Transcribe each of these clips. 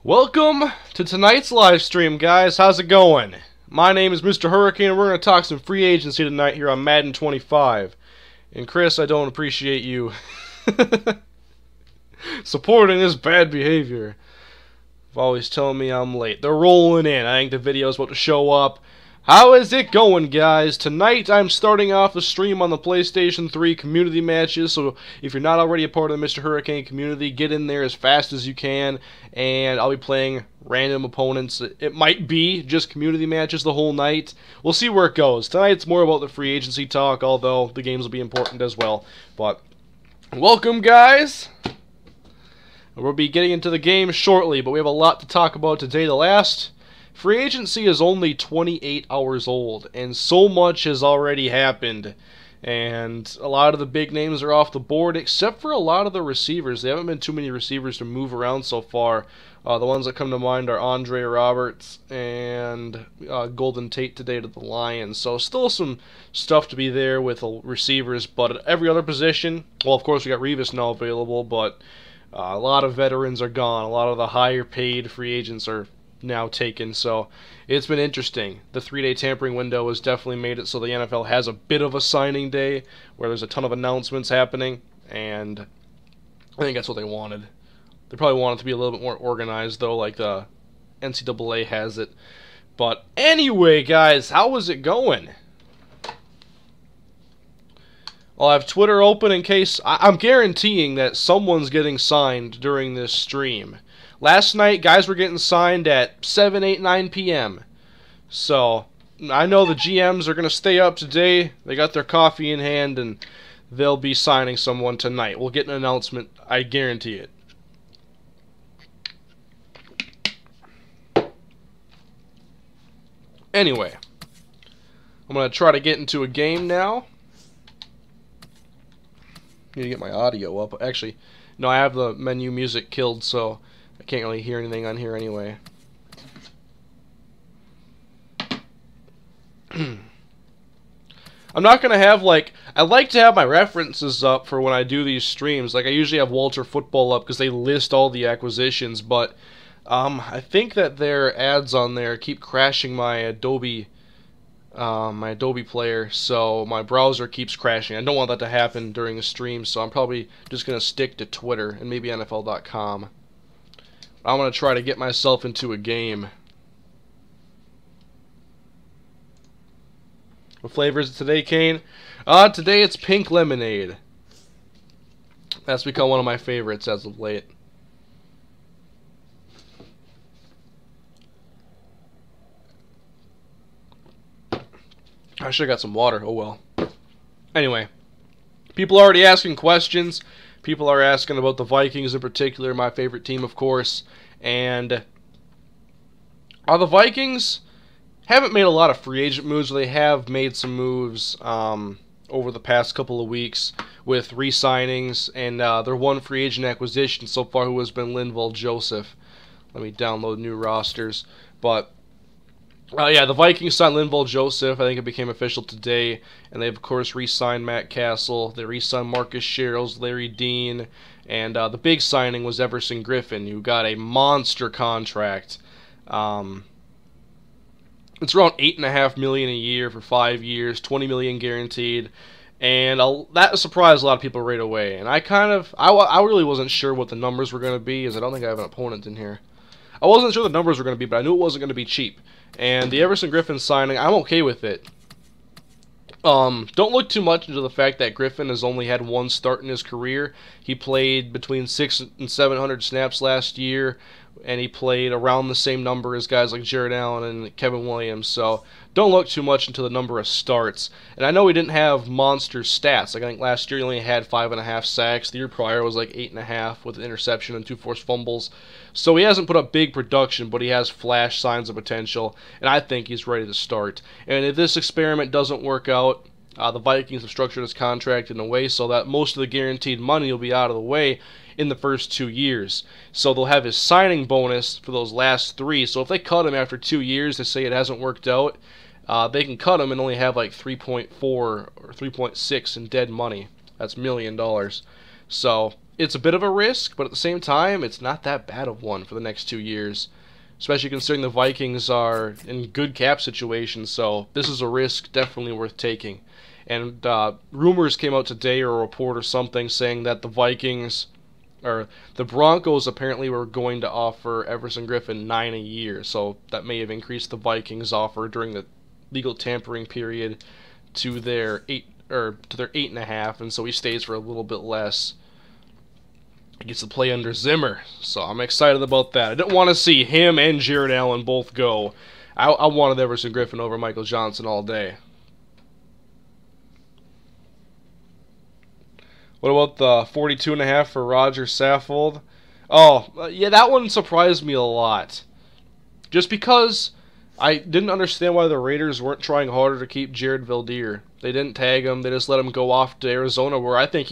Welcome to tonight's live stream, guys. How's it going? My name is MrHurriicane, and we're going to talk some free agency tonight here on Madden 25. And Chris, I don't appreciate you supporting this bad behavior. Always telling me I'm late. They're rolling in. I think the video's about to show up. How is it going, guys? Tonight I'm starting off the stream on the PlayStation 3 community matches, so if you're not already a part of the MrHurriicane community, get in there as fast as you can, and I'll be playing random opponents. It might be just community matches the whole night. We'll see where it goes. Tonight's more about the free agency talk, although the games will be important as well. But welcome, guys! We'll be getting into the game shortly, but we have a lot to talk about today. The last free agency is only 28 hours old, and so much has already happened. And a lot of the big names are off the board, except for a lot of the receivers. There haven't been too many receivers to move around so far. The ones that come to mind are Andre Roberts and Golden Tate today to the Lions. So still some stuff to be there with receivers, but at every other position, well, of course we got Revis now available, but a lot of veterans are gone. A lot of the higher paid free agents are now taken, so it's been interesting. The 3-day tampering window has definitely made it so the NFL has a bit of a signing day where there's a ton of announcements happening, and I think that's what they wanted. They probably want it to be a little bit more organized, though, like the NCAA has it. But anyway, guys, how is it going? I'll have Twitter open in case I'm guaranteeing that someone's getting signed during this stream. Last night, guys were getting signed at 7, 8, 9 p.m. So, I know the GMs are going to stay up today. They got their coffee in hand, and they'll be signing someone tonight. We'll get an announcement. I guarantee it. Anyway, I'm going to try to get into a game now. Need to get my audio up. Actually, no, I have the menu music killed, so I can't really hear anything on here anyway. I'm not going to have, like, I like to have my references up for when I do these streams. Like, I usually have Walter Football up because they list all the acquisitions, but I think that their ads on there keep crashing my Adobe player, so my browser keeps crashing. I don't want that to happen during the stream, so I'm probably just going to stick to Twitter and maybe NFL.com. I'm going to try to get myself into a game. What flavor is it today, Kane? Today it's pink lemonade. That's become one of my favorites as of late. I should have got some water. Oh well. Anyway, people are already asking questions. People are asking about the Vikings in particular, my favorite team, of course. And the Vikings haven't made a lot of free agent moves, but they have made some moves over the past couple of weeks with re-signings. And their one free agent acquisition so far who has been Linval Joseph. Let me download new rosters. But yeah, the Vikings signed Linval Joseph. I think it became official today. And they, of course, re-signed Matt Castle. They re-signed Marcus Sherrills, Larry Dean. And the big signing was Everson Griffin, who got a monster contract. It's around $8.5 million a year for 5 years, $20 million guaranteed. And that surprised a lot of people right away. And I really wasn't sure what the numbers were going to be, as I don't think I have an opponent in here. I wasn't sure the numbers were going to be, but I knew it wasn't going to be cheap. And the Everson Griffin signing, I'm okay with it. Don't look too much into the fact that Griffin has only had one start in his career. He played between 600 and 700 snaps last year, and he played around the same number as guys like Jared Allen and Kevin Williams. So don't look too much into the number of starts. And I know he didn't have monster stats. Like I think last year he only had 5.5 sacks. The year prior was like 8.5 with an interception and 2 forced fumbles. So he hasn't put up big production, but he has flash signs of potential, and I think he's ready to start. And if this experiment doesn't work out, the Vikings have structured his contract in a way so that most of the guaranteed money will be out of the way in the first 2 years. So they'll have his signing bonus for those last 3. So if they cut him after 2 years, they say it hasn't worked out, they can cut him and only have like 3.4 or 3.6 in dead money. That's $1 million. So it's a bit of a risk, but at the same time, it's not that bad of one for the next 2 years. Especially considering the Vikings are in good cap situations, so this is a risk definitely worth taking. And rumors came out today, or a report or something, saying that the Vikings, or the Broncos apparently were going to offer Everson Griffen $9 a year, so that may have increased the Vikings' offer during the legal tampering period to their 8.5, and so he stays for a little bit less. He gets to play under Zimmer, so I'm excited about that. I didn't want to see him and Jared Allen both go. I wanted Everson Griffen over Michael Johnson all day. What about the 42.5 for Roger Saffold? Oh, yeah, that one surprised me a lot. Just because I didn't understand why the Raiders weren't trying harder to keep Jared Veldheer. They didn't tag him. They just let him go off to Arizona, where I think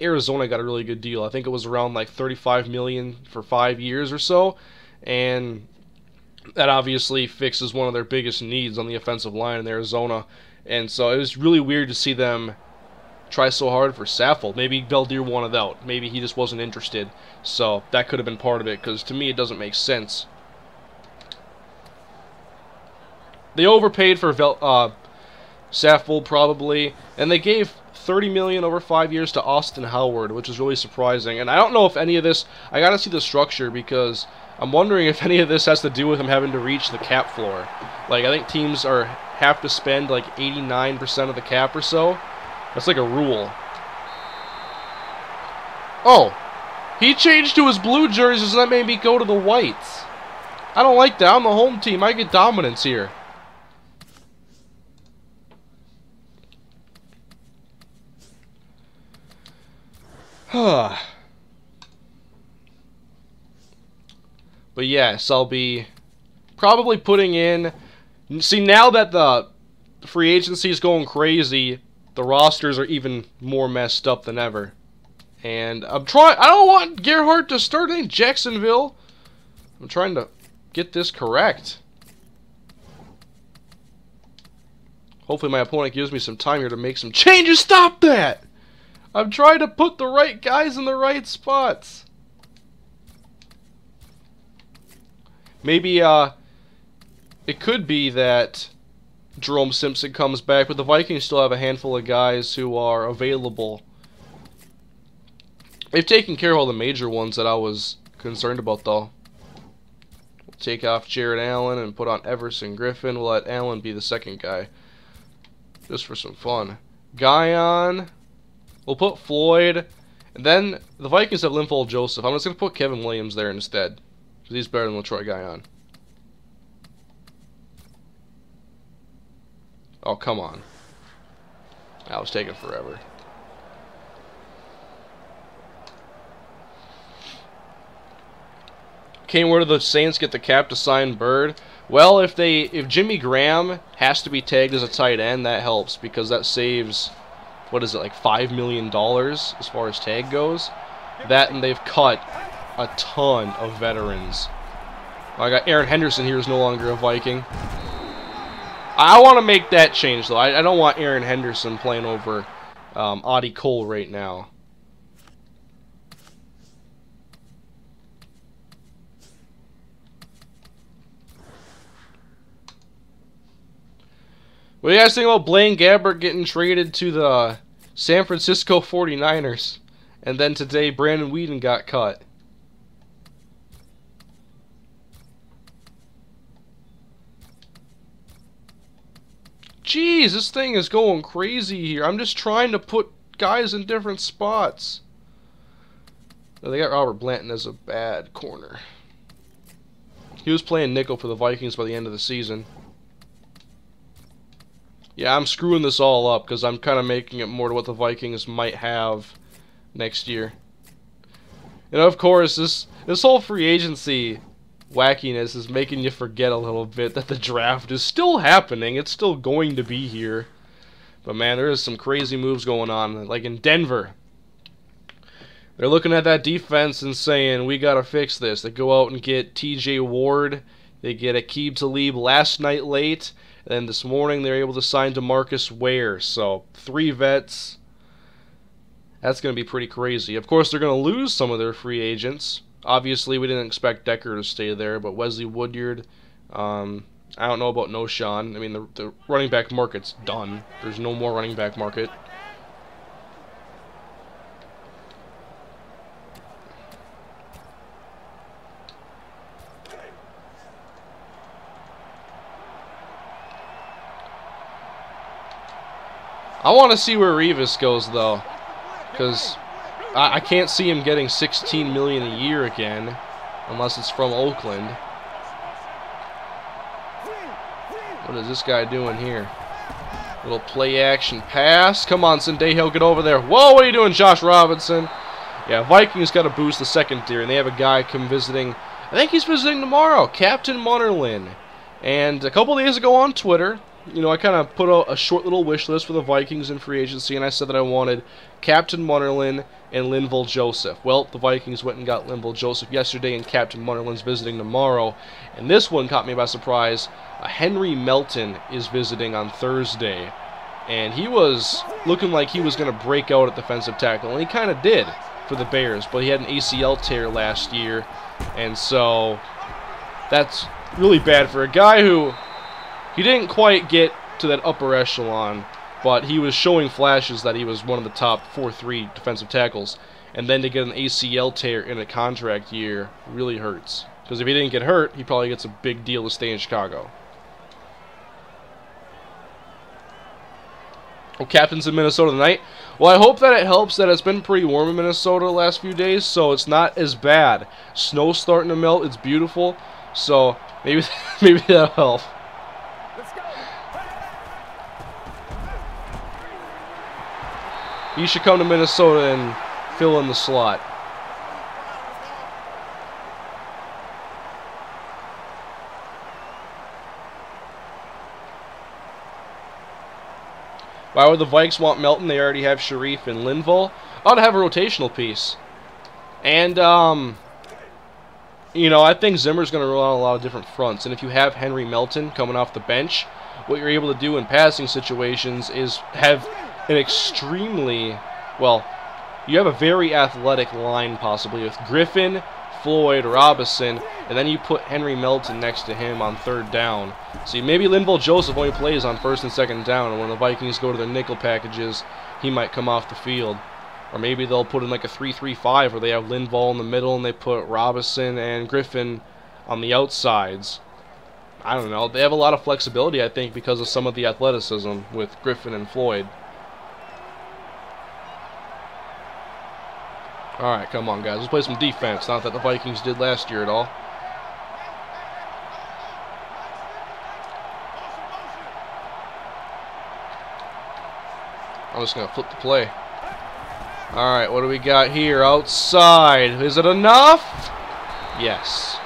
Arizona got a really good deal. I think it was around like $35 million for 5 years or so, and that obviously fixes one of their biggest needs on the offensive line in Arizona. And so it was really weird to see them try so hard for Saffold. Maybe Veldheer wanted out. Maybe he just wasn't interested. So that could have been part of it, because to me it doesn't make sense. They overpaid for Saffold probably, and they gave $30 million over 5 years to Austin Howard, which is really surprising. And I don't know if any of this, I gotta see the structure, because I'm wondering if any of this has to do with him having to reach the cap floor. Like, I think teams have to spend like 89% of the cap or so. That's like a rule. Oh, he changed to his blue jerseys, and that made me go to the whites. I don't like that. I'm the home team. I get dominance here. But yes, I'll be probably putting in... See, now that the free agency is going crazy, the rosters are even more messed up than ever. And I don't want Gerhardt to start in Jacksonville. I'm trying to get this correct. Hopefully my opponent gives me some time here to make some changes. Stop that! I'm trying to put the right guys in the right spots. Maybe, it could be that Jerome Simpson comes back, but the Vikings still have a handful of guys who are available. They've taken care of all the major ones that I was concerned about, though. We'll take off Jared Allen and put on Everson Griffen. We'll let Allen be the second guy, just for some fun. Guyon. We'll put Floyd, and then the Vikings have Linval Joseph. I'm just going to put Kevin Williams there instead, because he's better than LaTroy Guyon. Oh, come on. That was taking forever. Okay, where do the Saints get the cap to sign Bird? Well, if Jimmy Graham has to be tagged as a tight end, that helps, because that saves... what is it, like $5 million as far as tag goes? That, and they've cut a ton of veterans. I got Aaron Henderson here, who's no longer a Viking. I want to make that change, though. I don't want Aaron Henderson playing over Audie Cole right now. What do you guys think about Blaine Gabbert getting traded to the San Francisco 49ers? And then today, Brandon Weeden got cut. Jeez, this thing is going crazy here. I'm just trying to put guys in different spots. Oh, they got Robert Blanton as a bad corner. He was playing nickel for the Vikings by the end of the season. Yeah, I'm screwing this all up because I'm kind of making it more to what the Vikings might have next year. And of course, this whole free agency wackiness is making you forget a little bit that the draft is still happening. It's still going to be here. But man, there is some crazy moves going on. Like in Denver, they're looking at that defense and saying, we got to fix this. They go out and get TJ Ward. They get Aqib Talib last night late. And this morning they're able to sign DeMarcus Ware. So 3 vets. That's going to be pretty crazy. Of course, they're going to lose some of their free agents. Obviously, we didn't expect Decker to stay there, but Wesley Woodyard, I don't know about Noshawn. I mean, the running back market's done. There's no more running back market. I want to see where Revis goes, though, because I can't see him getting $16 million a year again, unless it's from Oakland. What is this guy doing here? Little play-action pass. Come on, Sendejo, get over there. Whoa, what are you doing, Josh Robinson? Yeah, Vikings got to boost the secondary, and they have a guy come visiting. I think he's visiting tomorrow, Captain Munnerlyn. And a couple days ago on Twitter, you know, I kind of put out a short little wish list for the Vikings in free agency, and I said that I wanted Captain Munnerlyn and Linval Joseph. Well, the Vikings went and got Linval Joseph yesterday, and Captain Munnerlyn's visiting tomorrow. And this one caught me by surprise. Henry Melton is visiting on Thursday, and he was looking like he was going to break out at defensive tackle, and he kind of did for the Bears, but he had an ACL tear last year, and so that's really bad for a guy who he didn't quite get to that upper echelon, but he was showing flashes that he was one of the top 4-3 defensive tackles. And then to get an ACL tear in a contract year really hurts. Because if he didn't get hurt, he probably gets a big deal to stay in Chicago. Oh, captain's in Minnesota tonight. Well, I hope that it helps that it's been pretty warm in Minnesota the last few days, so it's not as bad. Snow's starting to melt. It's beautiful. So maybe that'll help. He should come to Minnesota and fill in the slot. Why would the Vikes want Melton? They already have Sharif and Linval. Ought to have a rotational piece. And, you know, I think Zimmer's going to roll on a lot of different fronts. And if you have Henry Melton coming off the bench, what you're able to do in passing situations is have an extremely, well, you have a very athletic line possibly with Griffin, Floyd, Robinson, and then you put Henry Melton next to him on third down. See, maybe Linval Joseph only plays on first and second down, and when the Vikings go to their nickel packages, he might come off the field. Or maybe they'll put in like a 3-3-5 where they have Linval in the middle and they put Robinson and Griffin on the outsides. I don't know. They have a lot of flexibility, I think, because of some of the athleticism with Griffin and Floyd. Alright, come on, guys. Let's play some defense. Not that the Vikings did last year at all. I'm just going to flip the play. Alright, what do we got here? Outside. Is it enough? Yes.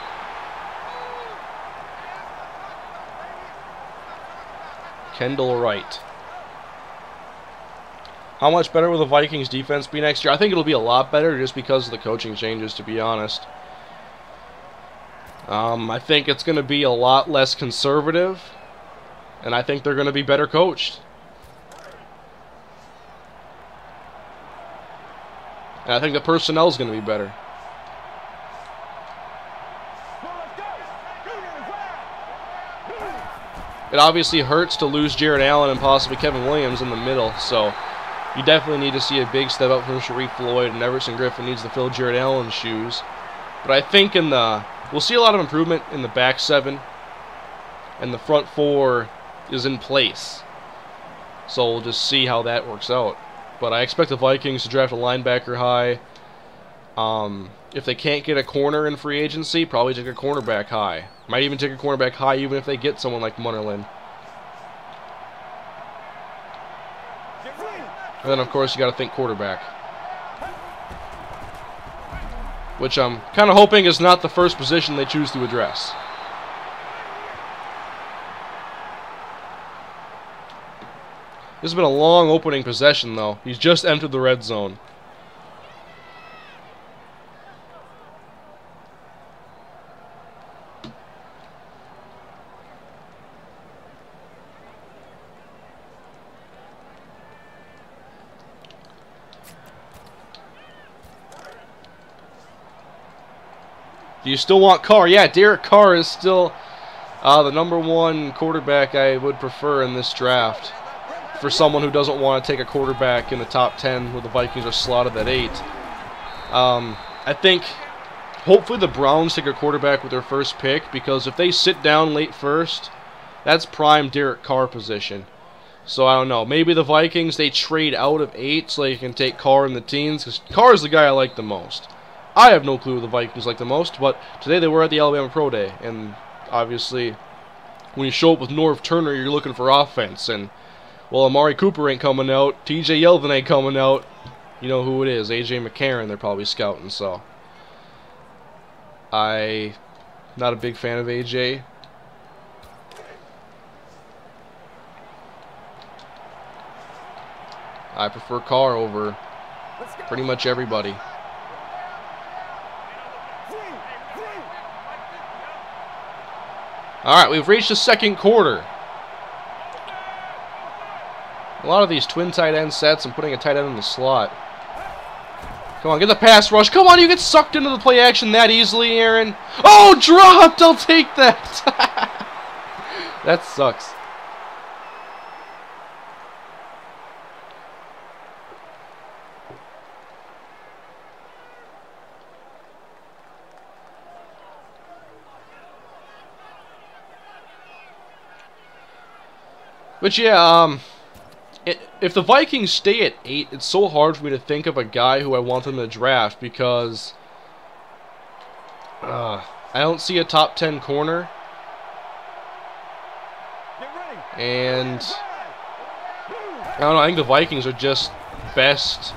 Kendall Wright. How much better will the Vikings defense be next year? I think it'll be a lot better just because of the coaching changes, to be honest. I think it's going to be a lot less conservative, and I think they're going to be better coached. And I think the personnel is going to be better. It obviously hurts to lose Jared Allen and possibly Kevin Williams in the middle, so you definitely need to see a big step up from Sharif Floyd, and Everson Griffin needs to fill Jared Allen's shoes. But I think we'll see a lot of improvement in the back seven, and the front four is in place. So we'll just see how that works out. But I expect the Vikings to draft a linebacker high. If they can't get a corner in free agency, probably take a cornerback high. Might even take a cornerback high even if they get someone like Munnerlyn. And then, of course, you got to think quarterback. Which I'm kind of hoping is not the first position they choose to address. This has been a long opening possession, though. He's just entered the red zone. Do you still want Carr? Yeah, Derek Carr is still the #1 quarterback I would prefer in this draft. For someone who doesn't want to take a quarterback in the top 10 where the Vikings are slotted at 8. I think hopefully the Browns take a quarterback with their first pick, because if they sit down late first, that's prime Derek Carr position. So I don't know. Maybe the Vikings, they trade out of 8 so they can take Carr in the teens, because Carr is the guy I like the most. I have no clue who the Vikings like the most, but today they were at the Alabama Pro Day, and obviously when you show up with Norv Turner, you're looking for offense, and well, Amari Cooper ain't coming out, TJ Yeldon ain't coming out, you know who it is, AJ McCarron they're probably scouting, so I'm not a big fan of AJ. I prefer Carr over pretty much everybody. Alright, we've reached the second quarter. A lot of these twin tight end sets and putting a tight end in the slot. Come on, get the pass rush. Come on, you get sucked into the play action that easily, Aaron. Oh, dropped! I'll take that! That sucks. But yeah, if the Vikings stay at 8, it's so hard for me to think of a guy who I want them to draft, because I don't see a top 10 corner, and I don't know, I think the Vikings are just best.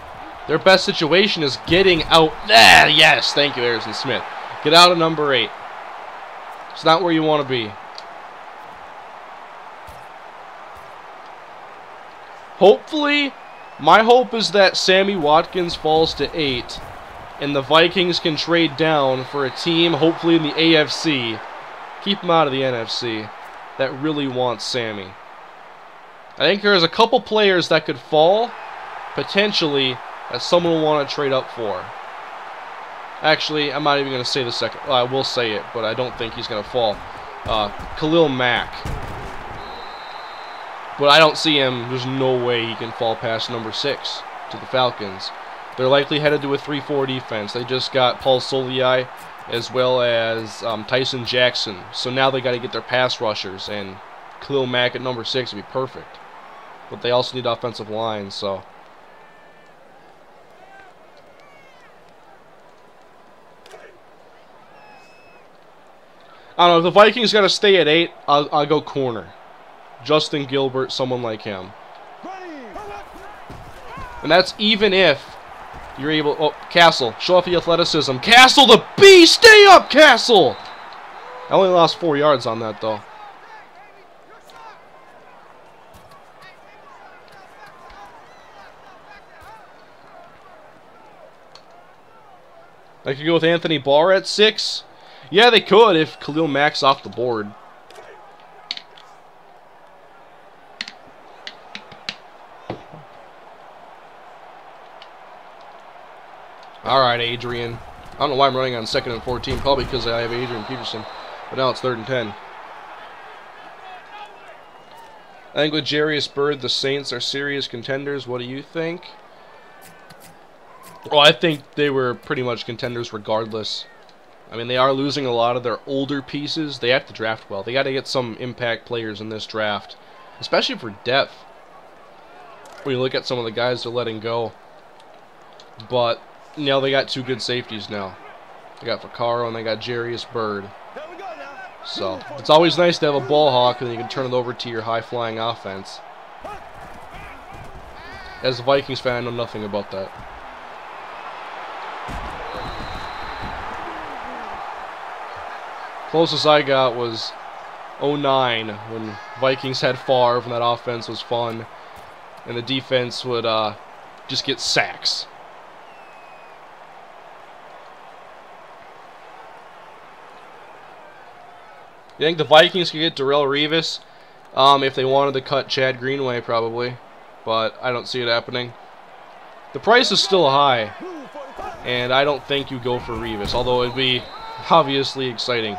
Their best situation is getting out. Ah, yes, thank you, Harrison Smith. Get out of number 8. It's not where you want to be. Hopefully, my hope is that Sammy Watkins falls to 8, and the Vikings can trade down for a team, hopefully in the AFC, keep him out of the NFC, that really wants Sammy. I think there's a couple players that could fall, potentially, that someone will want to trade up for. Actually, I'm not even going to say the second. Well, I will say it, but I don't think he's going to fall. Khalil Mack. But I don't see him. There's no way he can fall past number 6 to the Falcons. They're likely headed to a 3-4 defense. They just got Paul Soliai as well as Tyson Jackson. So now they got to get their pass rushers, and Khalil Mack at number 6 would be perfect. But they also need offensive line, so. I don't know, if the Vikings got to stay at 8, I'll go corner. Justin Gilbert, someone like him. And that's even if you're able. Oh, Castle, show off the athleticism. Castle the beast, stay up, Castle! I only lost 4 yards on that, though. I could go with Anthony Barr at 6. Yeah, they could if Khalil Mack's off the board. Alright, Adrian. I don't know why I'm running on 2nd and 14. Probably because I have Adrian Peterson. But now it's 3rd and 10. I think with Jarius Byrd, the Saints are serious contenders. What do you think? Well, I think they were pretty much contenders regardless. I mean, they are losing a lot of their older pieces. They have to draft well. They got to get some impact players in this draft. Especially for depth. When you look at some of the guys they're letting go. But now they got 2 good safeties now. They got Vaccaro and they got Jarius Byrd. So, it's always nice to have a ball hawk and then you can turn it over to your high-flying offense. As a Vikings fan, I know nothing about that. Closest I got was 09 when Vikings had Favre and that offense was fun. And the defense would just get sacks. You think the Vikings could get Darrelle Revis if they wanted to cut Chad Greenway, probably. But I don't see it happening. The price is still high, and I don't think you go for Revis. Although it'd be obviously exciting.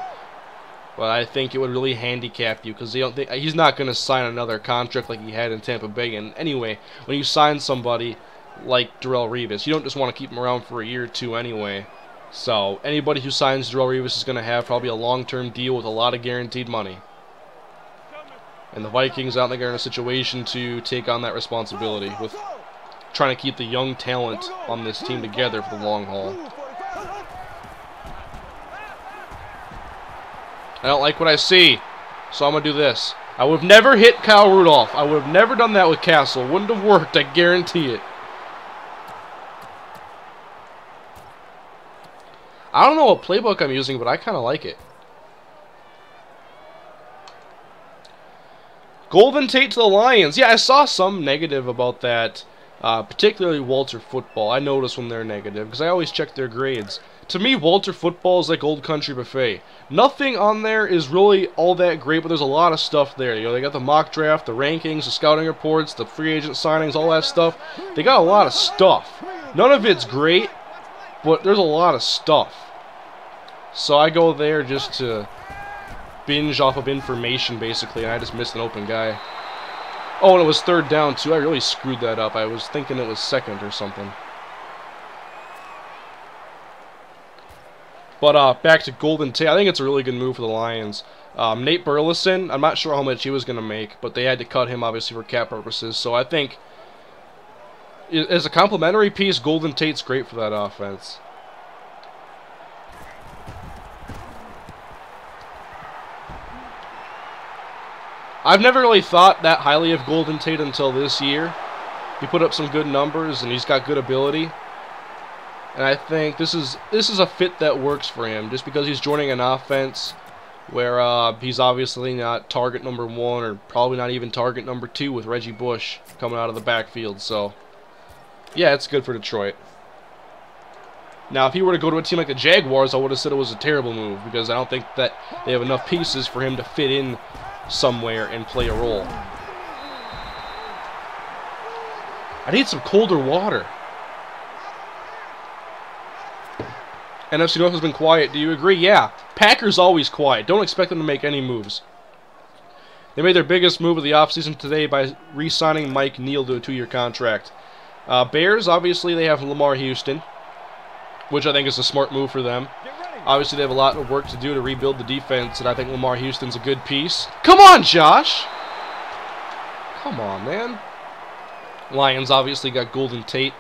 But I think it would really handicap you because he's not going to sign another contract like he had in Tampa Bay. And anyway, when you sign somebody like Darrelle Revis, you don't just want to keep him around for a year or two anyway. So anybody who signs Darrelle Revis is going to have probably a long-term deal with a lot of guaranteed money. And the Vikings, I don't think, are in a situation to take on that responsibility with trying to keep the young talent on this team together for the long haul. I don't like what I see, so I'm going to do this. I would have never hit Kyle Rudolph. I would have never done that with Castle. Wouldn't have worked, I guarantee it. I don't know what playbook I'm using, but I kind of like it. Golden Tate to the Lions. Yeah, I saw some negative about that, particularly Walter Football. I notice when they're negative, because I always check their grades. To me, Walter Football is like Old Country Buffet. Nothing on there is really all that great, but there's a lot of stuff there. You know, they got the mock draft, the rankings, the scouting reports, the free agent signings, all that stuff. They got a lot of stuff. None of it's great, but there's a lot of stuff. So I go there just to binge off of information, basically, and I just missed an open guy. Oh, and it was third down, too. I really screwed that up. I was thinking it was second or something. But back to Golden Tate. I think it's a really good move for the Lions. Nate Burleson, I'm not sure how much he was going to make, but they had to cut him, obviously, for cap purposes. So I think, as a complimentary piece, Golden Tate's great for that offense. I've never really thought that highly of Golden Tate until this year. He put up some good numbers, and he's got good ability. And I think this is a fit that works for him, just because he's joining an offense where he's obviously not target number 1, or probably not even target number 2 with Reggie Bush coming out of the backfield. So, yeah, it's good for Detroit. Now, if he were to go to a team like the Jaguars, I would have said it was a terrible move, because I don't think that they have enough pieces for him to fit in somewhere and play a role. I need some colder water. NFC North has been quiet. Do you agree? Yeah. Packers always quiet. Don't expect them to make any moves. They made their biggest move of the offseason today by re-signing Mike Neal to a 2-year contract. Bears, obviously, they have Lamar Houston, which I think is a smart move for them. Obviously, they have a lot of work to do to rebuild the defense, and I think Lamar Houston's a good piece. Come on, Josh! Come on, man. Lions obviously got Golden Tate.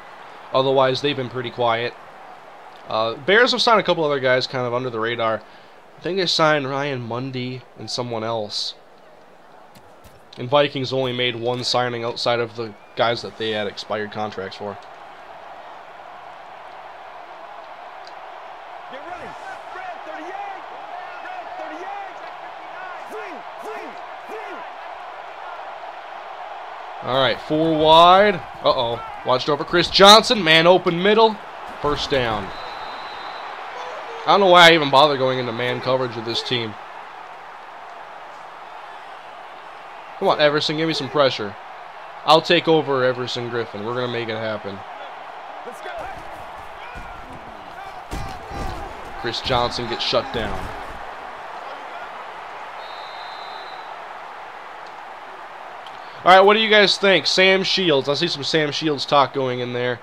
Otherwise, they've been pretty quiet. Bears have signed a couple other guys kind of under the radar. I think they signed Ryan Mundy and someone else. And Vikings only made one signing outside of the guys that they had expired contracts for. Alright, 4 wide. Uh-oh. Watched over Chris Johnson. Man open middle. First down. I don't know why I even bother going into man coverage with this team. Come on, Everson, give me some pressure. I'll take over Everson Griffin. We're going to make it happen. Chris Johnson gets shut down. Alright, what do you guys think? Sam Shields. I see some Sam Shields talk going in there.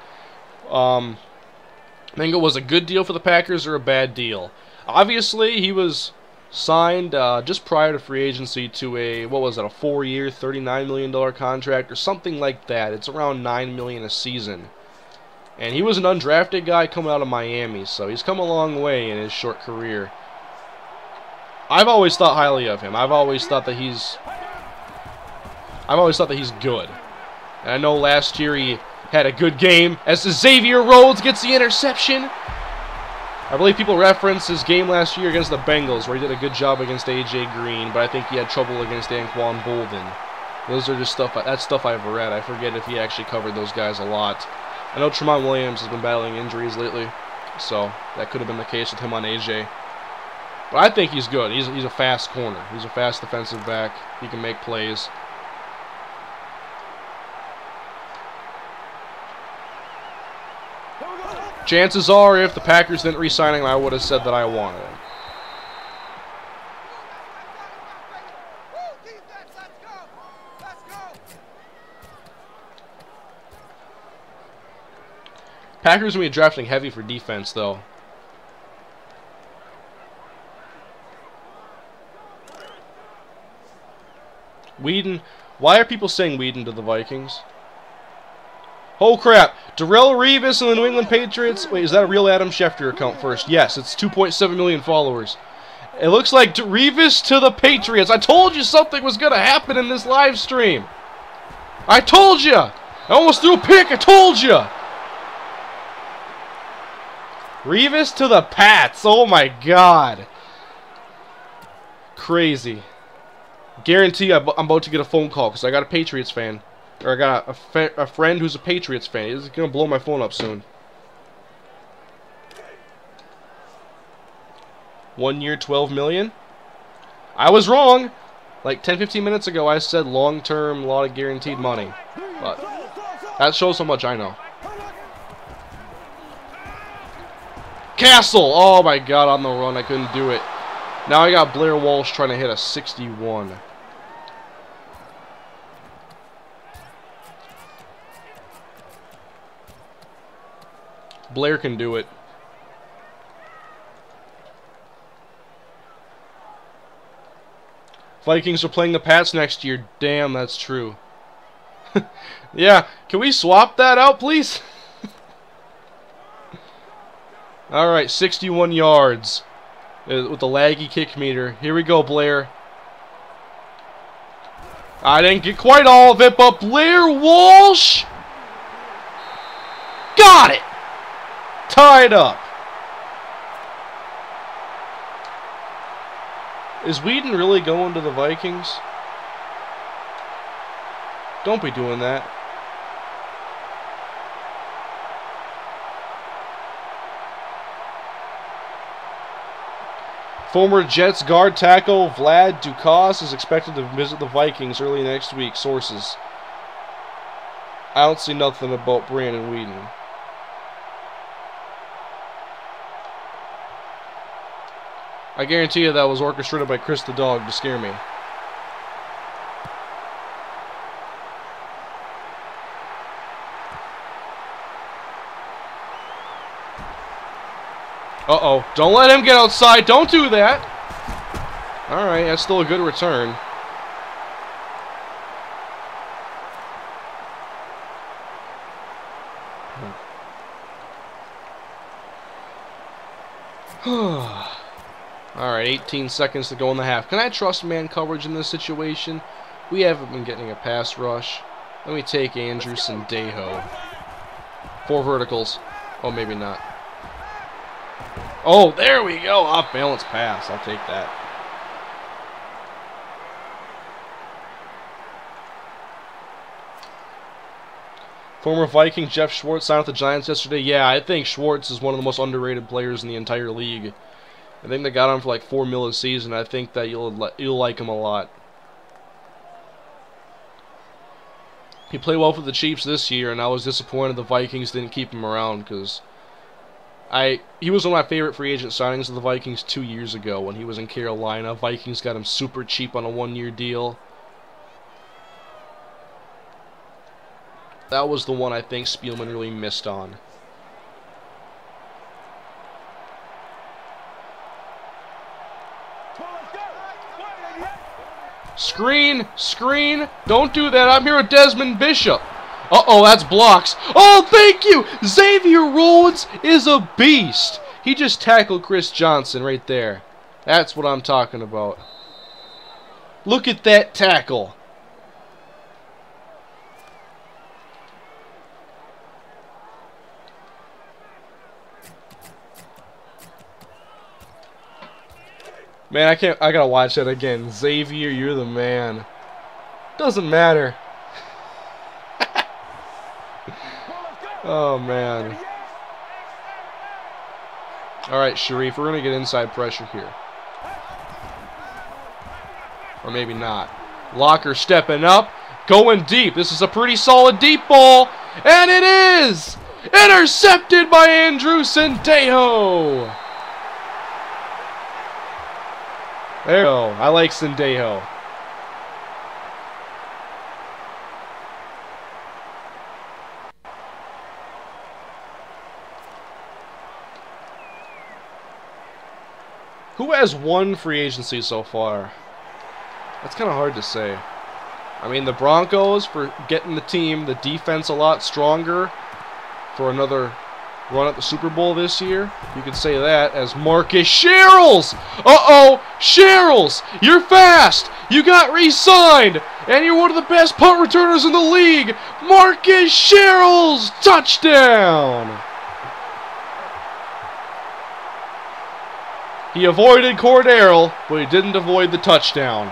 Think it was a good deal for the Packers or a bad deal? Obviously, he was signed just prior to free agency to a, what was it, a 4-year, $39 million contract or something like that. It's around $9 million a season. And he was an undrafted guy coming out of Miami, so he's come a long way in his short career. I've always thought highly of him. I've always thought that he's good. And I know last year he had a good game as Xavier Rhodes gets the interception. I believe people reference his game last year against the Bengals, where he did a good job against A.J. Green, but I think he had trouble against Anquan Bolden. Those are just that's stuff I've read. I forget if he actually covered those guys a lot. I know Tramon Williams has been battling injuries lately, so that could have been the case with him on A.J. But I think he's good. He's a fast corner. He's a fast defensive back. He can make plays. Chances are, if the Packers didn't re-sign him, I would have said that I wanted him. Packers will be drafting heavy for defense, though. Whedon. Why are people saying Whedon to the Vikings? Oh crap! Darrelle Revis and the New England Patriots. Wait, is that a real Adam Schefter account first? Yes, it's 2.7 million followers. It looks like Revis to the Patriots. I told you something was going to happen in this live stream. I told you! I almost threw a pick. I told you! Revis to the Pats. Oh my god. Crazy. Guarantee I'm about to get a phone call because I got a Patriots fan. Or I got a friend who's a Patriots fan. He's going to blow my phone up soon. 1 year, 12 million? I was wrong. Like 10-15 minutes ago I said long-term, a lot of guaranteed money. But that shows how much I know. Castle! Oh my god, on the run. I couldn't do it. Now I got Blair Walsh trying to hit a 61. Blair can do it. Vikings are playing the Pats next year. Damn, that's true. Yeah, can we swap that out, please? Alright, 61 yards. With the laggy kick meter. Here we go, Blair. I didn't get quite all of it, but Blair Walsh got it! Tied up. Is Whedon really going to the Vikings? Don't be doing that. Former Jets guard tackle Vlad Dukas is expected to visit the Vikings early next week. Sources. I don't see nothing about Brandon Whedon. I guarantee you that was orchestrated by Chris the Dog to scare me. Uh-oh. Don't let him get outside. Don't do that. Alright, that's still a good return. Alright, 18 seconds to go in the half. Can I trust man coverage in this situation? We haven't been getting a pass rush. Let me take Andrews and Deho. 4 verticals. Oh, maybe not. Oh, there we go. Off balance pass. I'll take that. Former Viking Jeff Schwartz signed with the Giants yesterday. Yeah, I think Schwartz is one of the most underrated players in the entire league. I think they got him for like $4 million a season. I think that you'll like him a lot. He played well for the Chiefs this year, and I was disappointed the Vikings didn't keep him around because he was one of my favorite free agent signings of the Vikings 2 years ago when he was in Carolina. Vikings got him super cheap on a 1-year deal. That was the one I think Spielman really missed on. Screen! Screen! Don't do that. I'm here with Desmond Bishop. Uh-oh, that's blocks. Oh, thank you! Xavier Rhodes is a beast. He just tackled Chris Johnson right there. That's what I'm talking about. Look at that tackle. Man, I gotta watch that again. Xavier, you're the man. Doesn't matter. Oh, man. Alright, Sharif, we're gonna get inside pressure here. Or maybe not. Locker stepping up, going deep. This is a pretty solid deep ball. And it is! Intercepted by Andrew Sendejo! There we go. I like Sendejo. Who has won free agency so far? That's kind of hard to say. I mean, the Broncos for getting the team, the defense a lot stronger for another run at the Super Bowl this year. You could say that as Marcus Sherrills. Uh-oh, Sherrills, you're fast. You got re-signed, and you're one of the best punt returners in the league. Marcus Sherrills, touchdown. He avoided Cordero, but he didn't avoid the touchdown.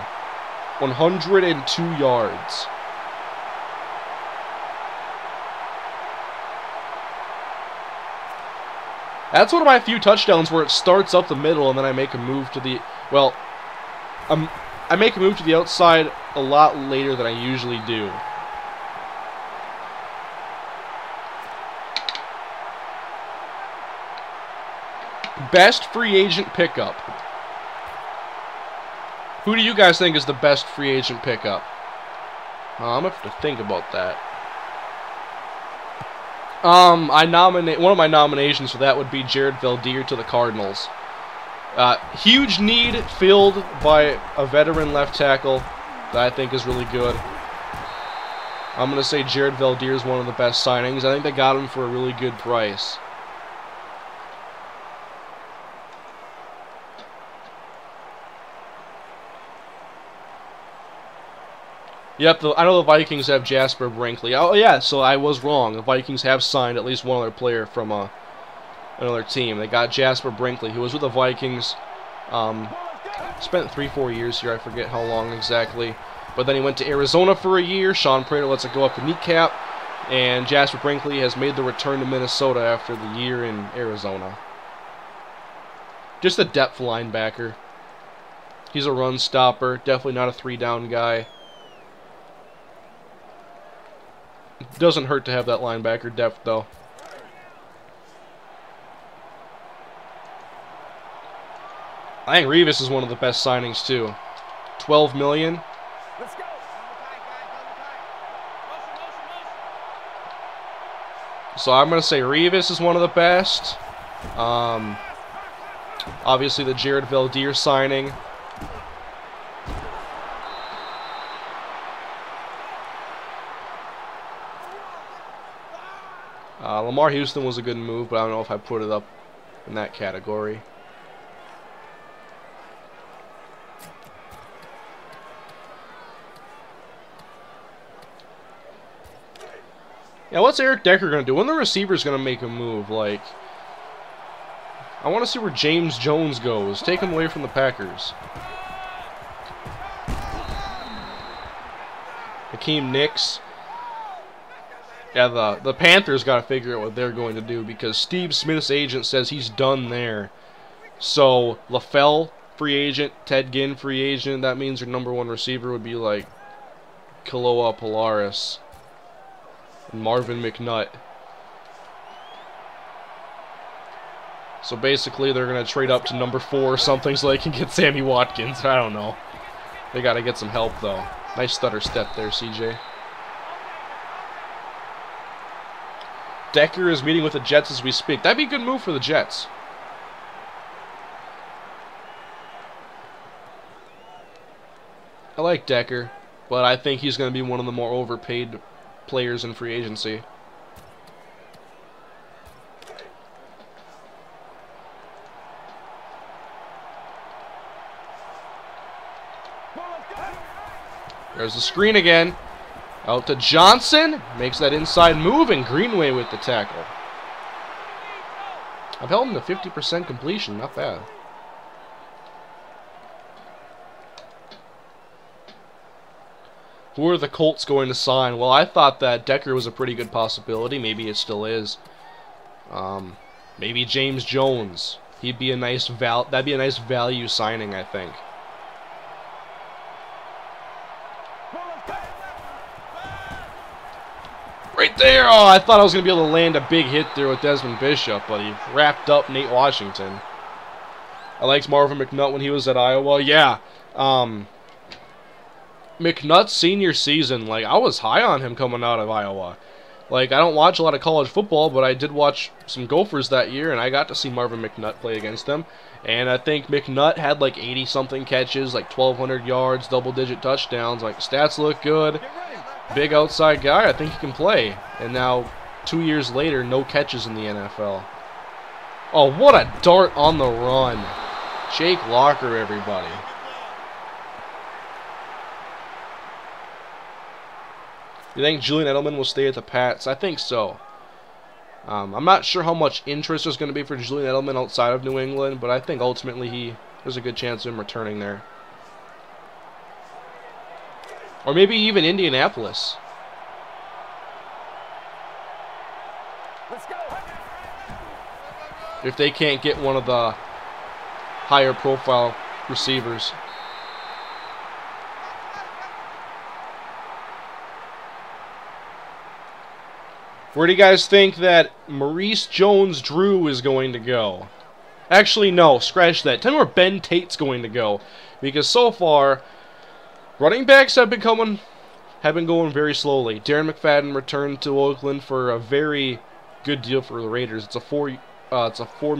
102 yards. That's one of my few touchdowns where it starts up the middle and then I make a move to the... Well, I make a move to the outside a lot later than I usually do. Best free agent pickup. Who do you guys think is the best free agent pickup? I'm gonna have to think about that. One of my nominations for that would be Jared Veldheer to the Cardinals. Huge need filled by a veteran left tackle that I think is really good. I'm gonna say Jared Veldheer is one of the best signings. I think they got him for a really good price. Yep, I know the Vikings have Jasper Brinkley. Oh, yeah, so I was wrong. The Vikings have signed at least one other player from another team. They got Jasper Brinkley, who was with the Vikings. Spent 3-4 years here. I forget how long exactly. But then he went to Arizona for a year. Sean Prater lets it go up the kneecap. And Jasper Brinkley has made the return to Minnesota after the year in Arizona. Just a depth linebacker. He's a run stopper. Definitely not a 3-down guy. Doesn't hurt to have that linebacker depth, though. I think Revis is one of the best signings, too. $12 million. Let's go. So I'm going to say Revis is one of the best. Obviously, the Jared Veldheer signing. Lamar Houston was a good move, but I don't know if I put it up in that category. Yeah, what's Eric Decker going to do? When the receiver's going to make a move? Like, I want to see where James Jones goes. Take him away from the Packers. Hakeem Nicks. Yeah, the Panthers got to figure out what they're going to do because Steve Smith's agent says he's done there. So, LaFell, free agent. Ted Ginn, free agent. That means your number one receiver would be like Kaloa Polaris and Marvin McNutt. So basically, they're going to trade up to number 4 or something so they can get Sammy Watkins. I don't know. They got to get some help, though. Nice stutter step there, CJ. Decker is meeting with the Jets as we speak. That'd be a good move for the Jets. I like Decker, but I think he's going to be one of the more overpaid players in free agency. There's the screen again. Out to Johnson. Makes that inside move, and Greenway with the tackle. I've held him to 50% completion. Not bad. Who are the Colts going to sign? Well, I thought that Decker was a pretty good possibility. Maybe it still is. Maybe James Jones. He'd be a nice that'd be a nice value signing, I think. Right there! Oh, I thought I was going to be able to land a big hit there with Desmond Bishop, but he wrapped up Nate Washington. I liked Marvin McNutt when he was at Iowa. Yeah. McNutt's senior season, like, I was high on him coming out of Iowa. Like, I don't watch a lot of college football, but I did watch some Gophers that year, and I got to see Marvin McNutt play against them. And I think McNutt had like 80-something catches, like 1,200 yards, double-digit touchdowns. Like, stats look good. Big outside guy. I think he can play. And now, 2 years later, no catches in the NFL. Oh, what a dart on the run. Jake Locker, everybody. You think Julian Edelman will stay at the Pats? I think so. I'm not sure how much interest there's going to be for Julian Edelman outside of New England, but I think ultimately there's a good chance of him returning there. Or maybe even Indianapolis. Let's go. If they can't get one of the higher profile receivers. Where do you guys think that Maurice Jones-Drew is going to go? Actually, no, scratch that. Tell me where Ben Tate's going to go. Because so far, running backs have been going very slowly. Darren McFadden returned to Oakland for a very good deal for the Raiders. It's a $4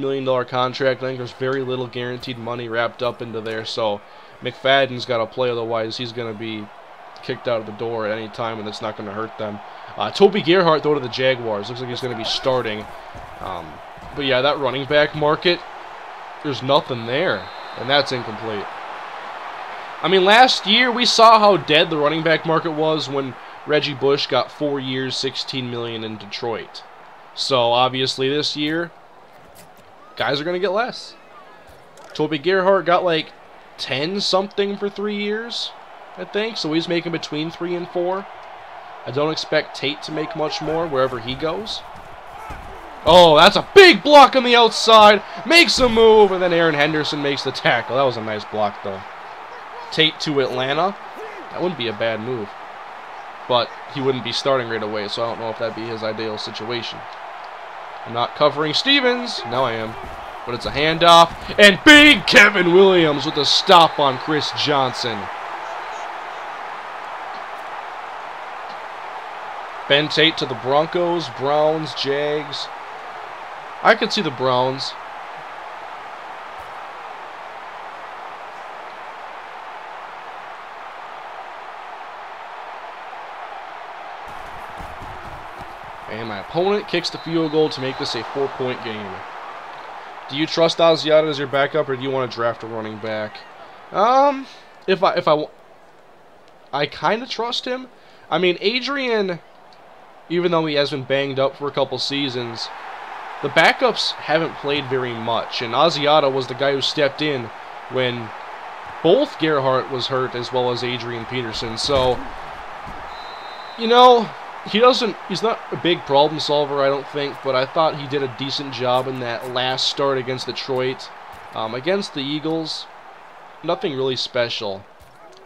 million contract. I think there's very little guaranteed money wrapped up into there. So McFadden's got to play, otherwise he's going to be kicked out of the door at any time, and that's not going to hurt them. Toby Gerhart, though, to the Jaguars. Looks like he's going to be starting. But yeah, that running back market, there's nothing there, and that's incomplete. I mean, last year we saw how dead the running back market was when Reggie Bush got 4 years, $16 million in Detroit. So obviously this year, guys are going to get less. Toby Gerhart got like 10-something for 3 years, I think. So he's making between 3 and 4. I don't expect Tate to make much more wherever he goes. Oh, that's a big block on the outside. Makes a move, and then Aaron Henderson makes the tackle. That was a nice block, though. Tate to Atlanta. That wouldn't be a bad move. But he wouldn't be starting right away, so I don't know if that'd be his ideal situation. I'm not covering Stevens. Now I am. But it's a handoff. And big Kevin Williams with a stop on Chris Johnson. Ben Tate to the Broncos, Browns, Jags. I could see the Browns. And my opponent kicks the field goal to make this a 4-point game. Do you trust Asiata as your backup, or do you want to draft a running back? I kind of trust him. I mean, Adrian, even though he has been banged up for a couple seasons, the backups haven't played very much. And Asiata was the guy who stepped in when both Gerhart was hurt as well as Adrian Peterson. So, you know, he's not a big problem solver, I don't think, but I thought he did a decent job in that last start against Detroit. Against the Eagles, nothing really special.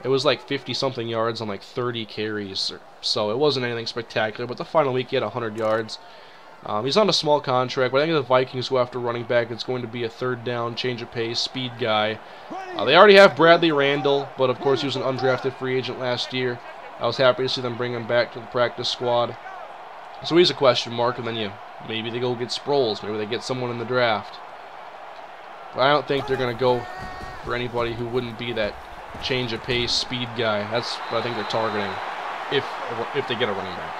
It was like 50-something yards on like 30 carries, so it wasn't anything spectacular, but the final week he had 100 yards. He's on a small contract, but I think the Vikings go after running back. It's going to be a third down, change of pace, speed guy. They already have Bradley Randall, but of course he was an undrafted free agent last year. I was happy to see them bring him back to the practice squad. So he's a question mark, and then maybe they go get Sproles. Maybe they get someone in the draft. But I don't think they're going to go for anybody who wouldn't be that change of pace, speed guy. That's what I think they're targeting if they get a running back.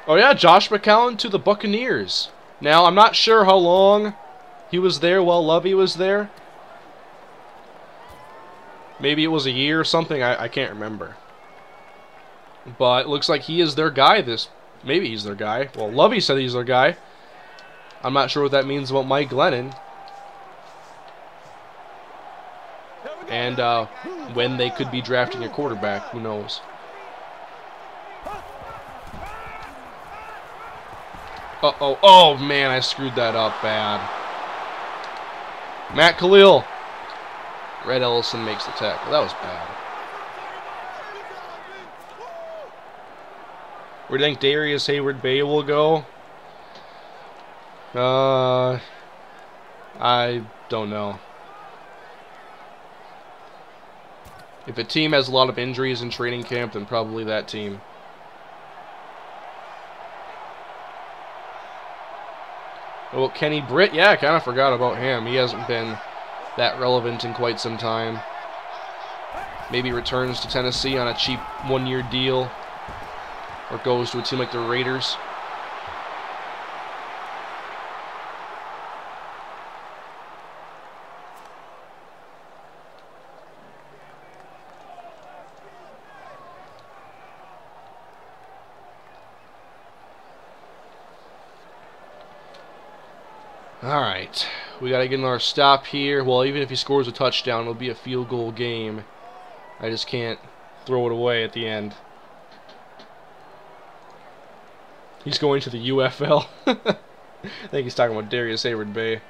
Oh yeah, Josh McCown to the Buccaneers. Now, I'm not sure how long he was there while Lovey was there. Maybe it was a year or something. I can't remember. But it looks like he is their guy. Maybe he's their guy. Well, Lovey said he's their guy. I'm not sure what that means about Mike Glennon. And when they could be drafting a quarterback, who knows? Uh-oh. Oh, man, I screwed that up bad. Matt Khalil. Red Ellison makes the tackle. That was bad. Where do you think Darius Hayward-Bay will go? I don't know. If a team has a lot of injuries in training camp, then probably that team. Oh, Kenny Britt, yeah, I kind of forgot about him. He hasn't been that relevant in quite some time. Maybe returns to Tennessee on a cheap one-year deal, or goes to a team like the Raiders. Alright, we got to get another stop here. Well, even if he scores a touchdown, it'll be a field goal game. I just can't throw it away at the end. He's going to the UFL. I think he's talking about Darius Hayward Bay.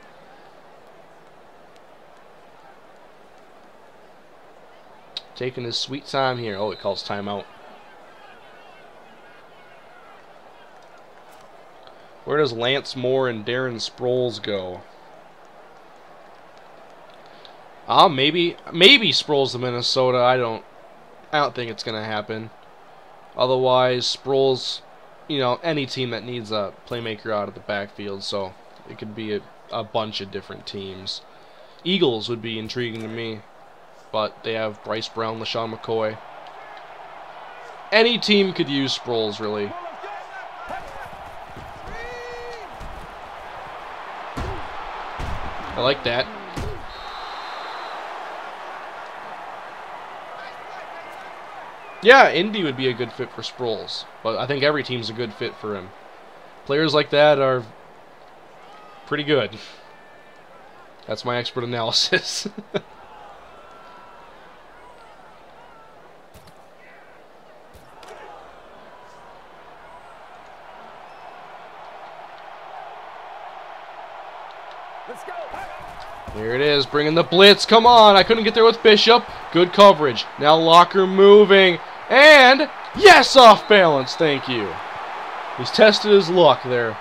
Taking his sweet time here. Oh, it calls timeout. Where does Lance Moore and Darren Sproles go? Maybe Sproles to Minnesota. I don't think it's gonna happen. Otherwise, Sproles, you know, any team that needs a playmaker out of the backfield, so it could be a bunch of different teams. Eagles would be intriguing to me, but they have Bryce Brown, LaShawn McCoy. Any team could use Sproles, really. I like that. Yeah, Indy would be a good fit for Sproles, but I think every team's a good fit for him. Players like that are pretty good. That's my expert analysis. Let's go. Here it is, bringing the blitz. Come on, I couldn't get there with Bishop. Good coverage. Now Locker moving. And, yes, off balance. Thank you. He's tested his luck there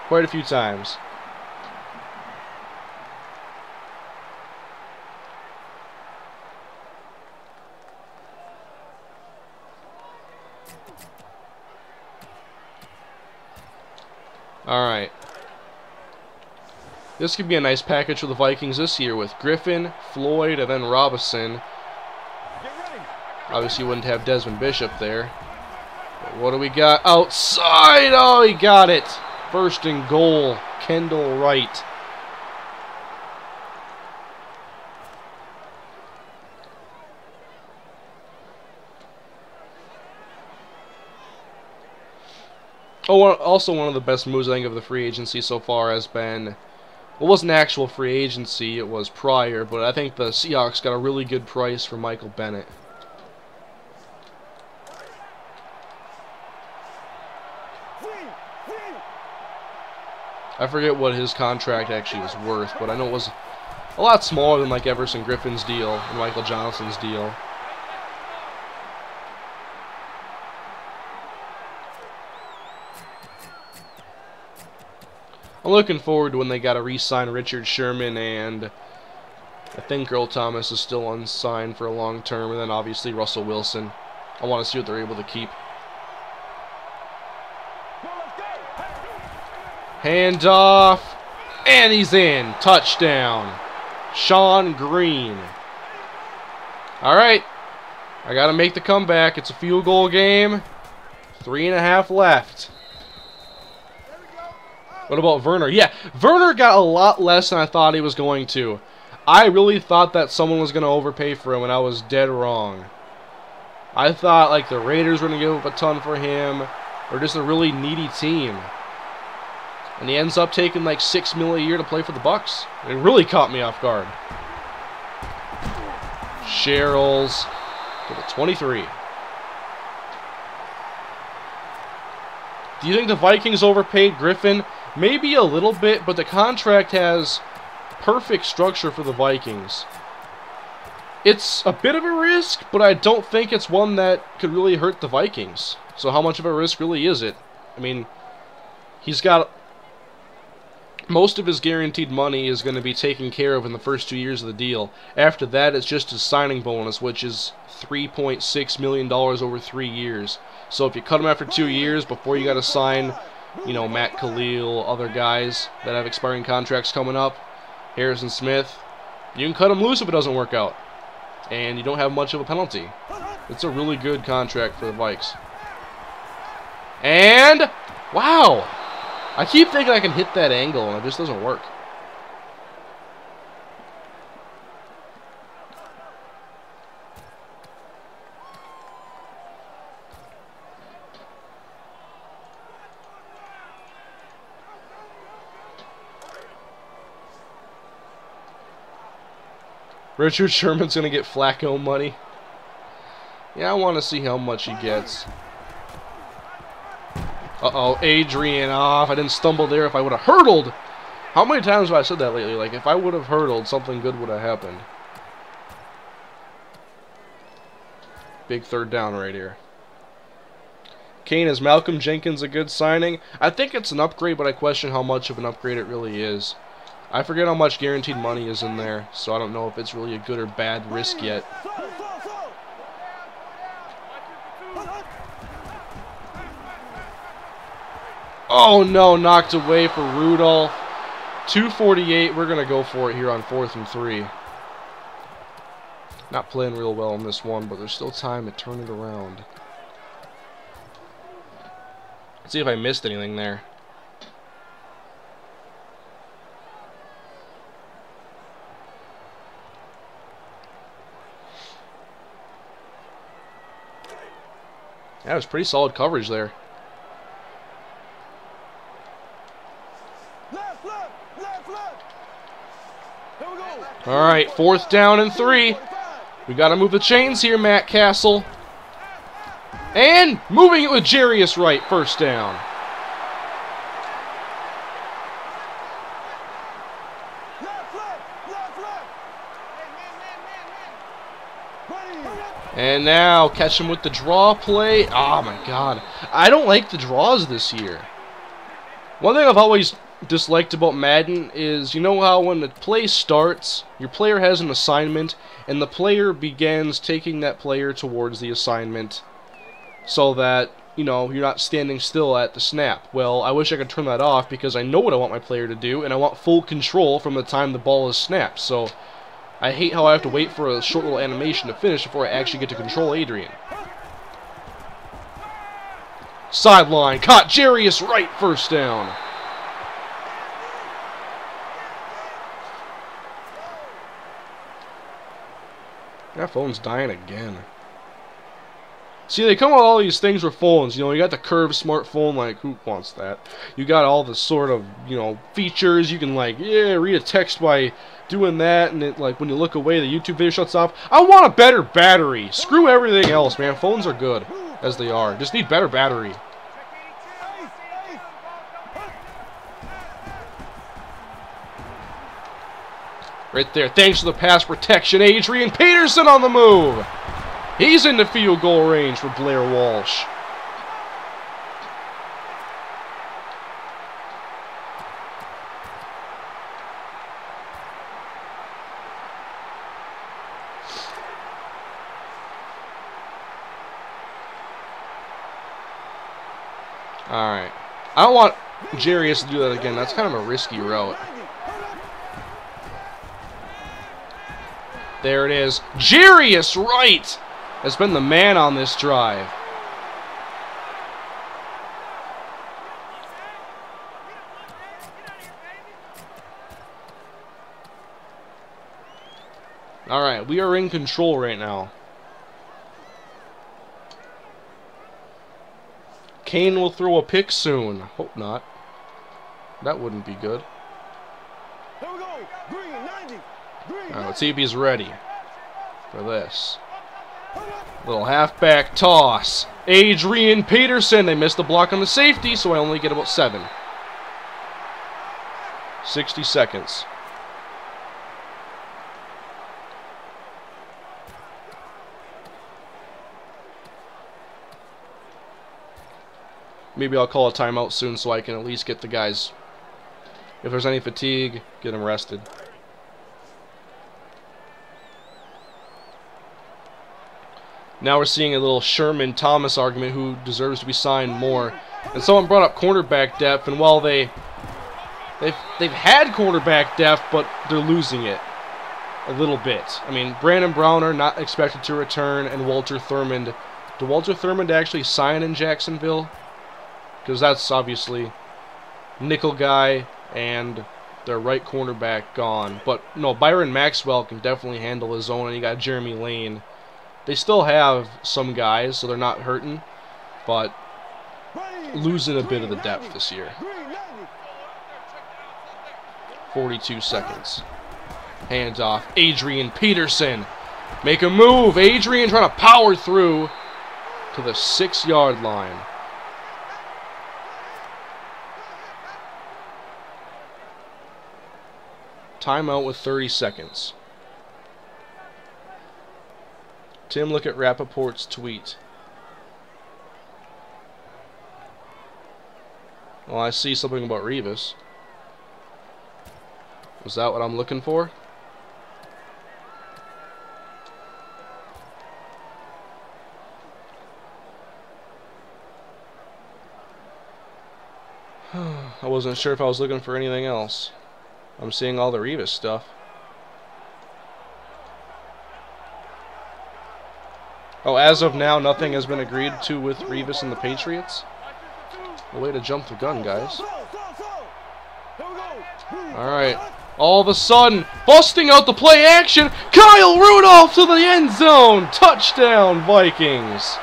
quite a few times. All right. This could be a nice package for the Vikings this year with Griffin, Floyd, and then Robinson. Obviously, you wouldn't have Desmond Bishop there. But what do we got? Outside! Oh, he got it! First and goal, Kendall Wright. Oh, also one of the best moves, I think, of the free agency so far has been... It wasn't actual free agency, it was prior, but I think the Seahawks got a really good price for Michael Bennett. I forget what his contract actually was worth, but I know it was a lot smaller than like Everson Griffin's deal and Michael Johnson's deal. I'm looking forward to when they got to re-sign Richard Sherman, and I think Earl Thomas is still unsigned for a long term, and then obviously Russell Wilson. I want to see what they're able to keep. Hand off, and he's in. Touchdown. Sean Green. All right, I got to make the comeback. It's a field goal game. 3.5 left. What about Werner? Yeah, Werner got a lot less than I thought he was going to. I really thought that someone was going to overpay for him, and I was dead wrong. I thought like the Raiders were going to give up a ton for him, or just a really needy team. And he ends up taking like $6 million a year to play for the Bucs. It really caught me off guard. Sherrills to the 23. Do you think the Vikings overpaid Griffin? Maybe a little bit, but the contract has perfect structure for the Vikings. It's a bit of a risk, but I don't think it's one that could really hurt the Vikings. So how much of a risk really is it? I mean, he's got most of his guaranteed money is going to be taken care of in the first 2 years of the deal. After that, it's just his signing bonus, which is $3.6 million over 3 years. So if you cut him after 2 years before you got to sign, you know, Matt Khalil, other guys that have expiring contracts coming up, Harrison Smith, you can cut him loose if it doesn't work out. And you don't have much of a penalty. It's a really good contract for the Vikes. And, wow! I keep thinking I can hit that angle, and it just doesn't work. Richard Sherman's going to get Flacco money. Yeah, I want to see how much he gets. Uh-oh, Adrian off. I didn't stumble there. If I would have hurdled. How many times have I said that lately? Like, if I would have hurdled, something good would have happened. Big third down right here. Kane, is Malcolm Jenkins a good signing? I think it's an upgrade, but I question how much of an upgrade it really is. I forget how much guaranteed money is in there, so I don't know if it's really a good or bad risk yet. Oh no, knocked away for Rudolph. 2:48, we're going to go for it here on 4th and 3. Not playing real well in this one, but there's still time to turn it around. Let's see if I missed anything there. That was pretty solid coverage there. All right, 4th down and 3. We got to move the chains here, Matt Castle. And moving it with Jarius Wright, 1st down. And now catch him with the draw play. Oh my god. I don't like the draws this year. One thing I've always disliked about Madden is, you know how when the play starts, your player has an assignment, and the player begins taking that player towards the assignment so that, you know, you're not standing still at the snap. Well, I wish I could turn that off because I know what I want my player to do, and I want full control from the time the ball is snapped. So I hate how I have to wait for a short little animation to finish before I actually get to control Adrian. Sideline, caught Jarius Wright, 1st down. That phone's dying again. See, they come with all these things for phones. You know, you got the curved smartphone, like, who wants that? You got all the sort of, you know, features. You can, like, yeah, read a text by doing that, and it, like, when you look away, the YouTube video shuts off. I want a better battery. Screw everything else, man. Phones are good, as they are. Just need better battery. Right there. Thanks for the pass protection, Adrian Peterson on the move. He's in the field goal range for Blair Walsh. Alright. I don't want Jarius to do that again. That's kind of a risky route. There it is. Jarius Wright has been the man on this drive. Alright, we are in control right now. Kane will throw a pick soon. Hope not. That wouldn't be good. Here we go. Green, 90. Alright, let's see if he's ready for this. Little halfback toss. Adrian Peterson. They missed the block on the safety, so I only get about 7. 60 seconds. Maybe I'll call a timeout soon so I can at least get the guys If there's any fatigue, get him rested. Now we're seeing a little Sherman Thomas argument, who deserves to be signed more. And someone brought up cornerback depth, and while they've had cornerback depth, but they're losing it a little bit. I mean, Brandon Browner not expected to return, and Walter Thurmond. Did Walter Thurmond actually sign in Jacksonville? Because that's obviously nickel guy and their right cornerback gone. But no, Byron Maxwell can definitely handle his own, and you got Jeremy Lane. They still have some guys, so they're not hurting, but losing a bit of the depth this year. 42 seconds. Hands off. Adrian Peterson. Make a move. Adrian trying to power through to the 6-yard line. Timeout with 30 seconds. Tim, look at Rappaport's tweet. Well, I see something about Revis. Was that what I'm looking for? I wasn't sure if I was looking for anything else. I'm seeing all the Revis stuff. Oh, as of now, nothing has been agreed to with Revis and the Patriots. A way to jump the gun, guys. Alright. All of a sudden, busting out the play action, Kyle Rudolph to the end zone. Touchdown, Vikings.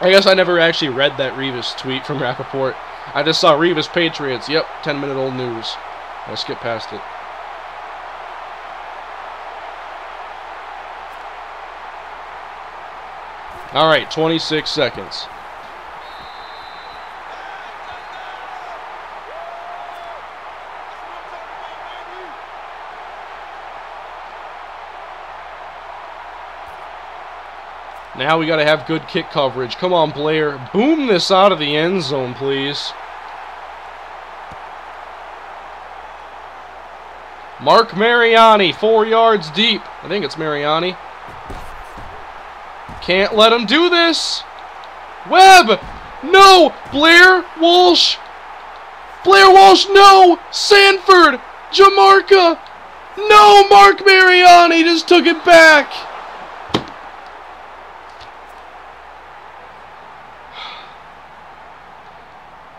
I guess I never actually read that Revis tweet from Rappaport. I just saw Revis Patriots. Yep, 10-minute-old news. I skipped past it. Alright, 26 seconds. Now we got to have good kick coverage. Come on, Blair. Boom this out of the end zone, please. Mark Mariani, 4 yards deep. I think it's Mariani. Can't let him do this. Webb. No. Blair Walsh. Blair Walsh, no. Sanford. Jamarca. No. Mark Mariani just took it back.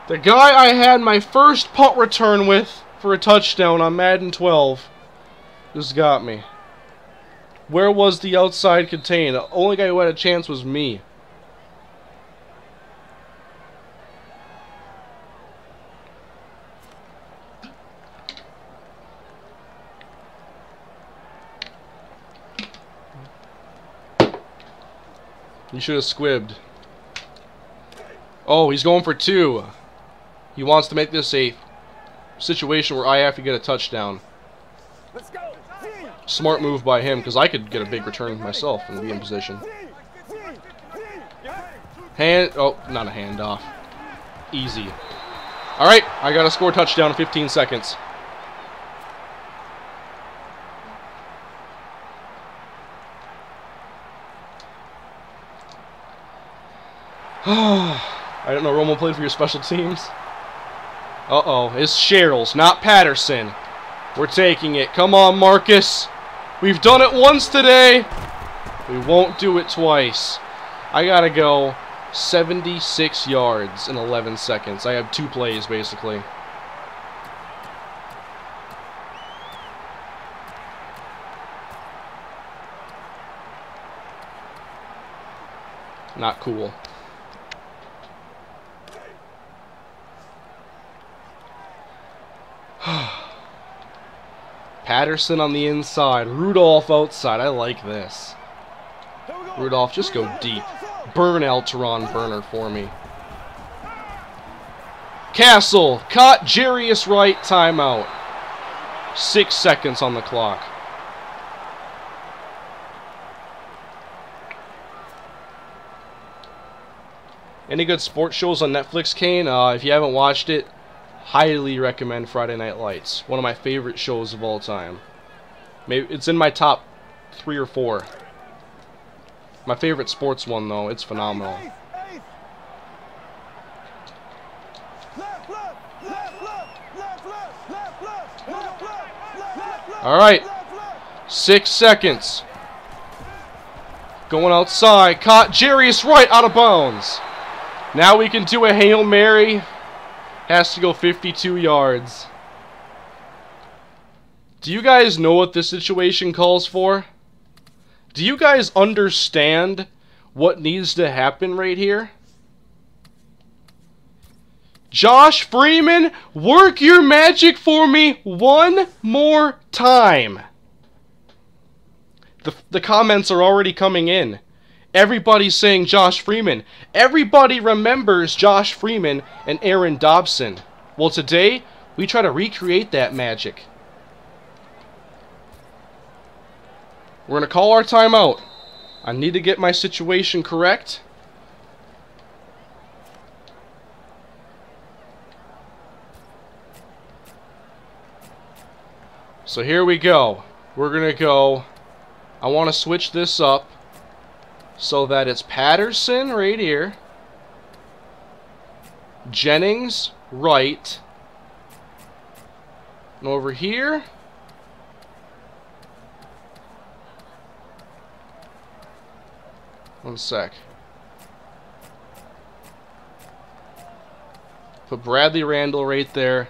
The guy I had my first punt return with for a touchdown on Madden 12 just got me. Where was the outside contain? The only guy who had a chance was me. You should have squibbed. Oh, he's going for 2. He wants to make this a situation where I have to get a touchdown. Let's go. Smart move by him, because I could get a big return myself and be in position. Oh, not a handoff. Easy. Alright, I got to score a touchdown in 15 seconds. I don't know, Romo played for your special teams. Uh-oh, it's Sherrills, not Patterson. We're taking it. Come on, Marcus. We've done it once today. We won't do it twice. I gotta go 76 yards in 11 seconds. I have 2 plays, basically. Not cool. Patterson on the inside. Rudolph outside. I like this. Rudolph, just go deep. Burn Alteron Burner for me. Castle. Caught Jarius Wright. Timeout. 6 seconds on the clock. Any good sports shows on Netflix, Kane? If you haven't watched it, Highly recommend Friday Night Lights. One of my favorite shows of all time. Maybe it's in my top 3 or 4. My favorite sports one, though. It's phenomenal. Alright. 6 seconds. Going outside. Caught. Jarius Wright out of bounds. Now we can do a Hail Mary. Has to go 52 yards. Do you guys know what this situation calls for? Do you guys understand what needs to happen right here? Josh Freeman, work your magic for me one more time. The comments are already coming in. Everybody's saying Josh Freeman. Everybody remembers Josh Freeman and Aaron Dobson. Well, today, we try to recreate that magic. We're going to call our timeout. I need to get my situation correct. So here we go. We're going to go. I want to switch this up so that it's Patterson right here. Jennings right. And over here. One sec. Put Bradley Randall right there.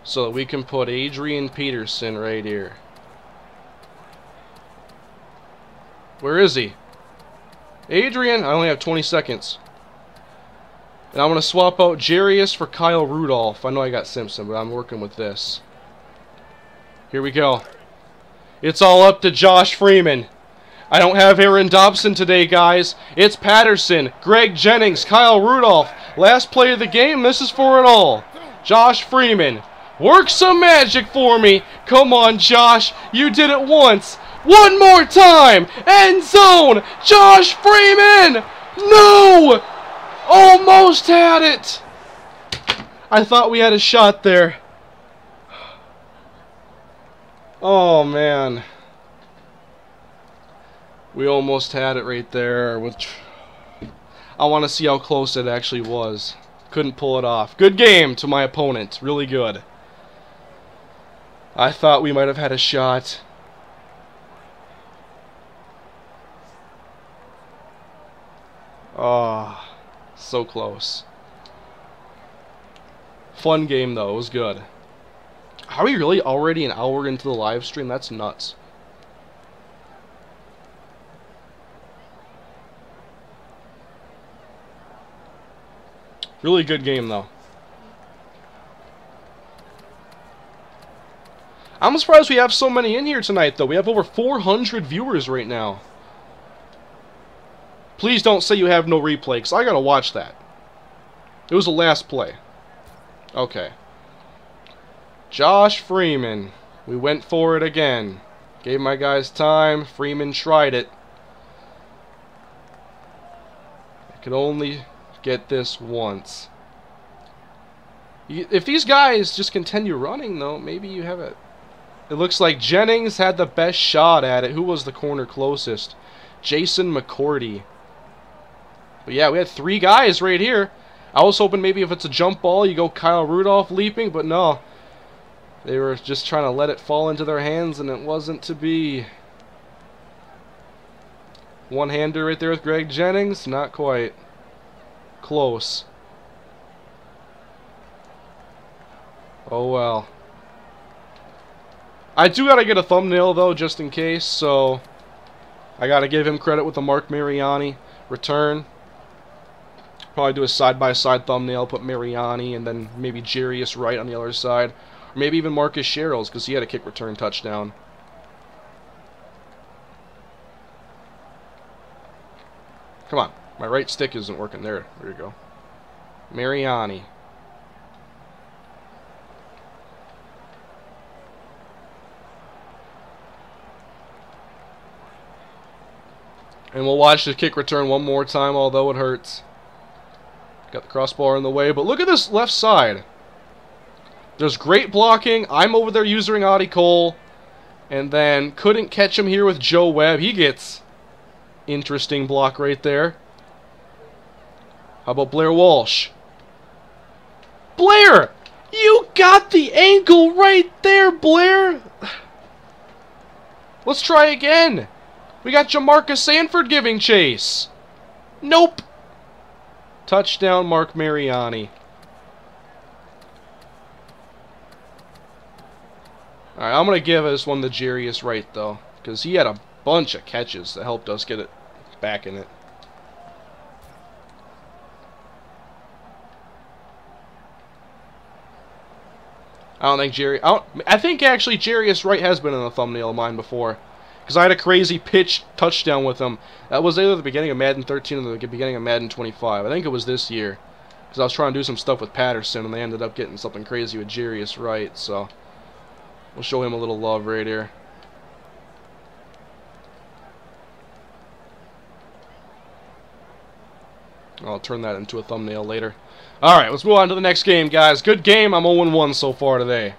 So that we can put Adrian Peterson right here. Where is he? Adrian, I only have 20 seconds. And I'm going to swap out Jarius for Kyle Rudolph. I know I got Simpson, but I'm working with this. Here we go. It's all up to Josh Freeman. I don't have Aaron Dobson today, guys. It's Patterson, Greg Jennings, Kyle Rudolph. Last play of the game, this is for it all. Josh Freeman. Work some magic for me. Come on, Josh. You did it once. One more time. End zone. Josh Freeman. No. Almost had it. I thought we had a shot there. Oh, man. We almost had it right there. I want to see how close it actually was. Couldn't pull it off. Good game to my opponent. Really good. I thought we might have had a shot. Oh, so close. Fun game, though. It was good. Are we really already an hour into the live stream? That's nuts. Really good game, though. I'm surprised we have so many in here tonight, though. We have over 400 viewers right now. Please don't say you have no replay, because I gotta watch that. It was the last play. Okay. Josh Freeman. We went for it again. Gave my guys time. Freeman tried it. I could only get this once. If these guys just continue running, though, maybe you have it. It looks like Jennings had the best shot at it. Who was the corner closest? Jason McCourty. But yeah, we had 3 guys right here. I was hoping maybe if it's a jump ball, you go Kyle Rudolph leaping, but no. They were just trying to let it fall into their hands, and it wasn't to be. One-hander right there with Greg Jennings. Not quite. Close. Oh well. I do gotta get a thumbnail, though, just in case, so I gotta give him credit with the Mark Mariani return. Probably do a side-by-side thumbnail, put Mariani, and then maybe Jarius Wright on the other side. Or maybe even Marcus Sherrills, because he had a kick return touchdown. Come on. My right stick isn't working. There you go. Mariani. And we'll watch the kick return one more time, although it hurts. Got the crossbar in the way, but look at this left side. There's great blocking. I'm over there using Audie Cole. And then couldn't catch him here with Joe Webb. He gets interesting block right there. How about Blair Walsh? Blair! You got the ankle right there, Blair! Let's try again. We got Jamarcus Sanford giving chase. Nope. Touchdown, Mark Mariani. Alright, I'm going to give this one to Jarius Wright, though, because he had a bunch of catches that helped us get it back in it. I think actually Jarius Wright has been in the thumbnail of mine before, because I had a crazy pitch touchdown with him. That was either the beginning of Madden 13 or the beginning of Madden 25. I think it was this year, because I was trying to do some stuff with Patterson, and they ended up getting something crazy with Jarius Wright, so we'll show him a little love right here. I'll turn that into a thumbnail later. Alright, let's move on to the next game, guys. Good game. I'm 0-1 so far today.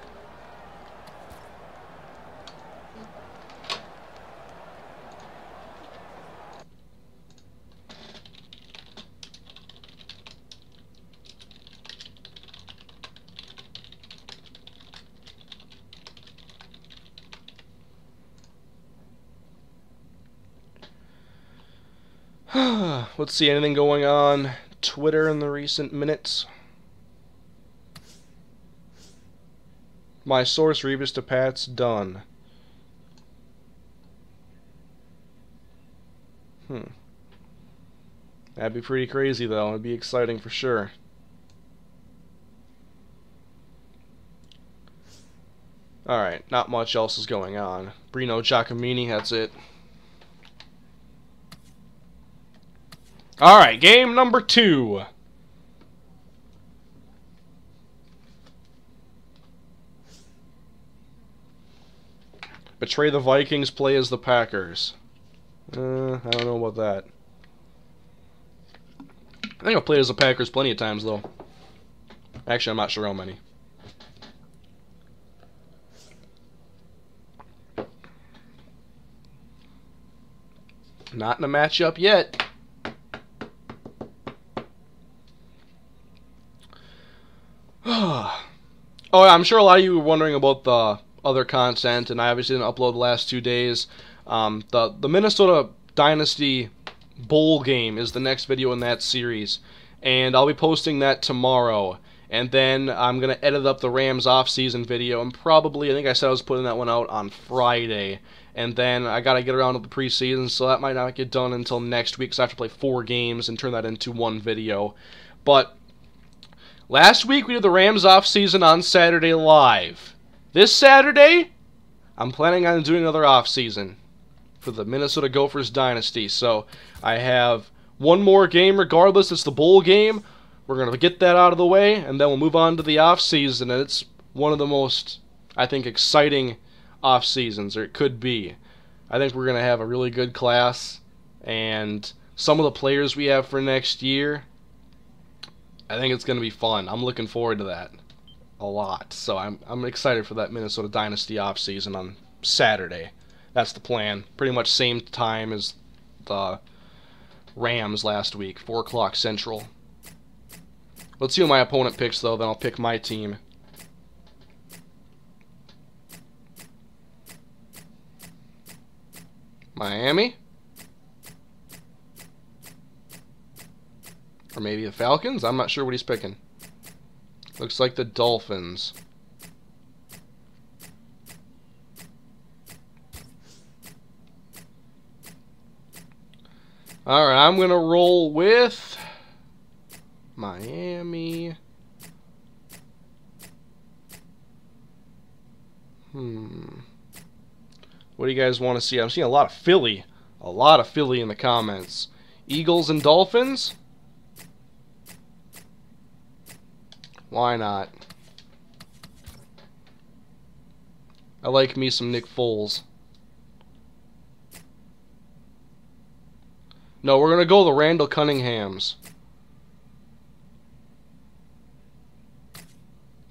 Let's see, anything going on Twitter in the recent minutes? My source, Revis to Pat's, done. That'd be pretty crazy, though. It'd be exciting for sure. Alright, not much else is going on. Brino Giacomini, that's it. Alright, game number 2. Betray the Vikings, play as the Packers. I don't know about that. I think I've played as the Packers plenty of times, though. Actually, I'm not sure how many. Not in a matchup yet. Oh, I'm sure a lot of you were wondering about the other content, and I obviously didn't upload the last 2 days. The Minnesota Dynasty Bowl game is the next video in that series, and I'll be posting that tomorrow. And then I'm going to edit up the Rams off-season video, and probably, I think I said I was putting that one out on Friday. And then I got to get around to the preseason, so that might not get done until next week, because I have to play 4 games and turn that into one video. But last week we did the Rams off-season on Saturday live. This Saturday, I'm planning on doing another off-season for the Minnesota Gophers Dynasty. So I have one more game regardless. It's the bowl game. We're going to get that out of the way, and then we'll move on to the off-season. And it's one of the most, I think, exciting off-seasons, or it could be. I think we're going to have a really good class, and some of the players we have for next year, I think it's going to be fun. I'm looking forward to that a lot. So I'm excited for that Minnesota Dynasty off-season on Saturday. That's the plan. Pretty much same time as the Rams last week, 4 o'clock Central. Let's see what my opponent picks, though, then I'll pick my team. Miami? Or maybe the Falcons? I'm not sure what he's picking. Looks like the Dolphins. Alright, I'm going to roll with Miami. What do you guys want to see? I'm seeing a lot of Philly. A lot of Philly in the comments. Eagles and Dolphins? Why not? I like me some Nick Foles. No, we're going to go the Randall Cunninghams.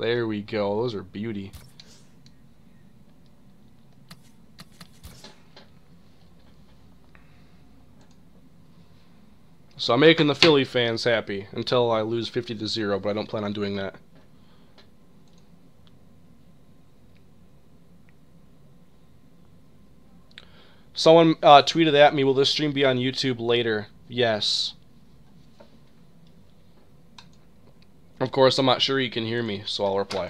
There we go. Those are beauty. So I'm making the Philly fans happy until I lose 50-0, but I don't plan on doing that. Someone tweeted at me, will this stream be on YouTube later? Yes. Of course, I'm not sure you can hear me, so I'll reply.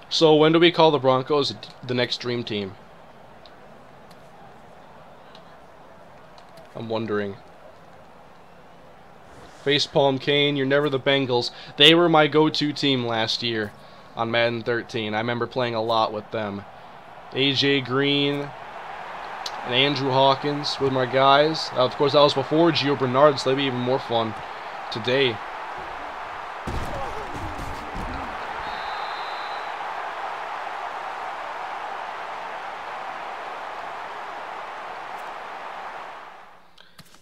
So when do we call the Broncos the next dream team? I'm wondering. Facepalm Kane, you're never the Bengals. They were my go-to team last year on Madden 13. I remember playing a lot with them. AJ Green and Andrew Hawkins were my guys. Of course, that was before Gio Bernard, so they'd be even more fun today.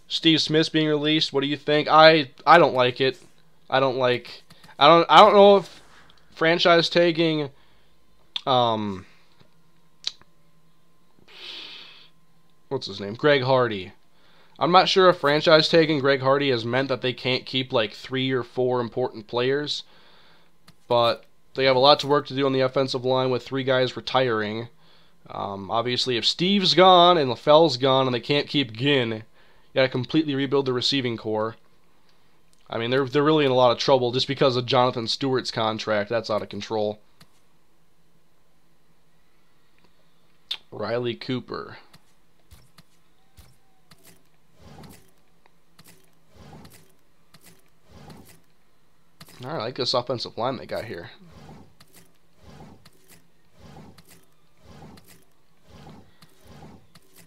Steve Smith's being released. What do you think? I don't like it. I don't know if franchise tagging what's his name? Greg Hardy. I'm not sure if franchise tagging Greg Hardy has meant that they can't keep like 3 or 4 important players, but they have a lot to work to do on the offensive line with 3 guys retiring. Obviously, if Steve's gone and LaFell's gone and they can't keep Ginn, you gotta completely rebuild the receiving core. I mean, they're really in a lot of trouble just because of Jonathan Stewart's contract. That's out of control. Riley Cooper. I like this offensive line they got here.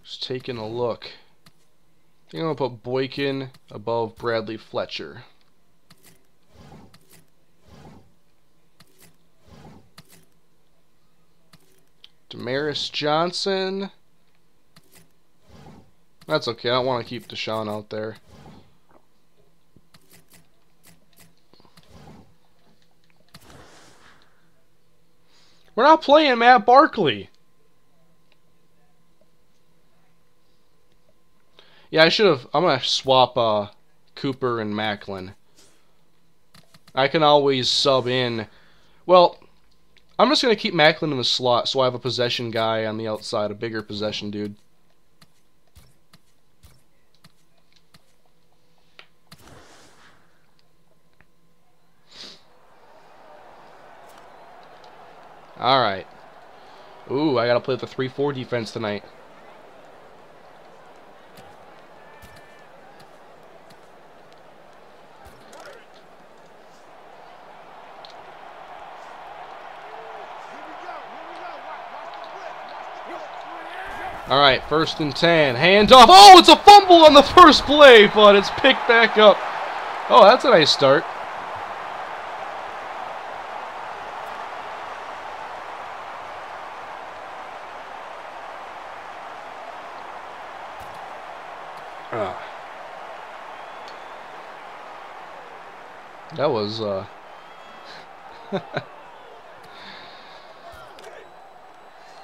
Just taking a look. I think I'm going to put Boykin above Bradley Fletcher. Damaris Johnson. That's okay. I don't want to keep Deshaun out there. We're not playing Matt Barkley. Yeah, I should have. I'm going to swap Cooper and Macklin. I can always sub in. Well, I'm just going to keep Macklin in the slot so I have a possession guy on the outside, a bigger possession dude. Alright. Ooh, I got to play with the 3-4 defense tonight. Alright, 1st and 10. Hand off. Oh, it's a fumble on the first play, but it's picked back up. Oh, that's a nice start. That was,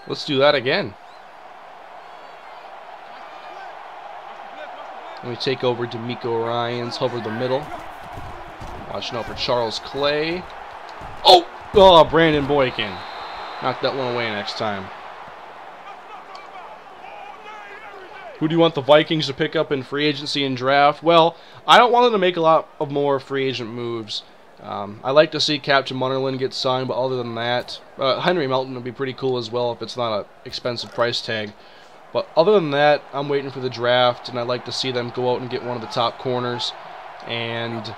let's do that again. Let me take over D'Amico Ryans, hover the middle. Watching out for Charles Clay. Oh! Oh, Brandon Boykin. Knock that one away next time. Who do you want the Vikings to pick up in free agency and draft? Well, I don't want them to make a lot of more free agent moves. I like to see Captain Munnerlyn get signed, but other than that, Henry Melton would be pretty cool as well if it's not an expensive price tag. But other than that, I'm waiting for the draft, and I'd like to see them go out and get one of the top corners. And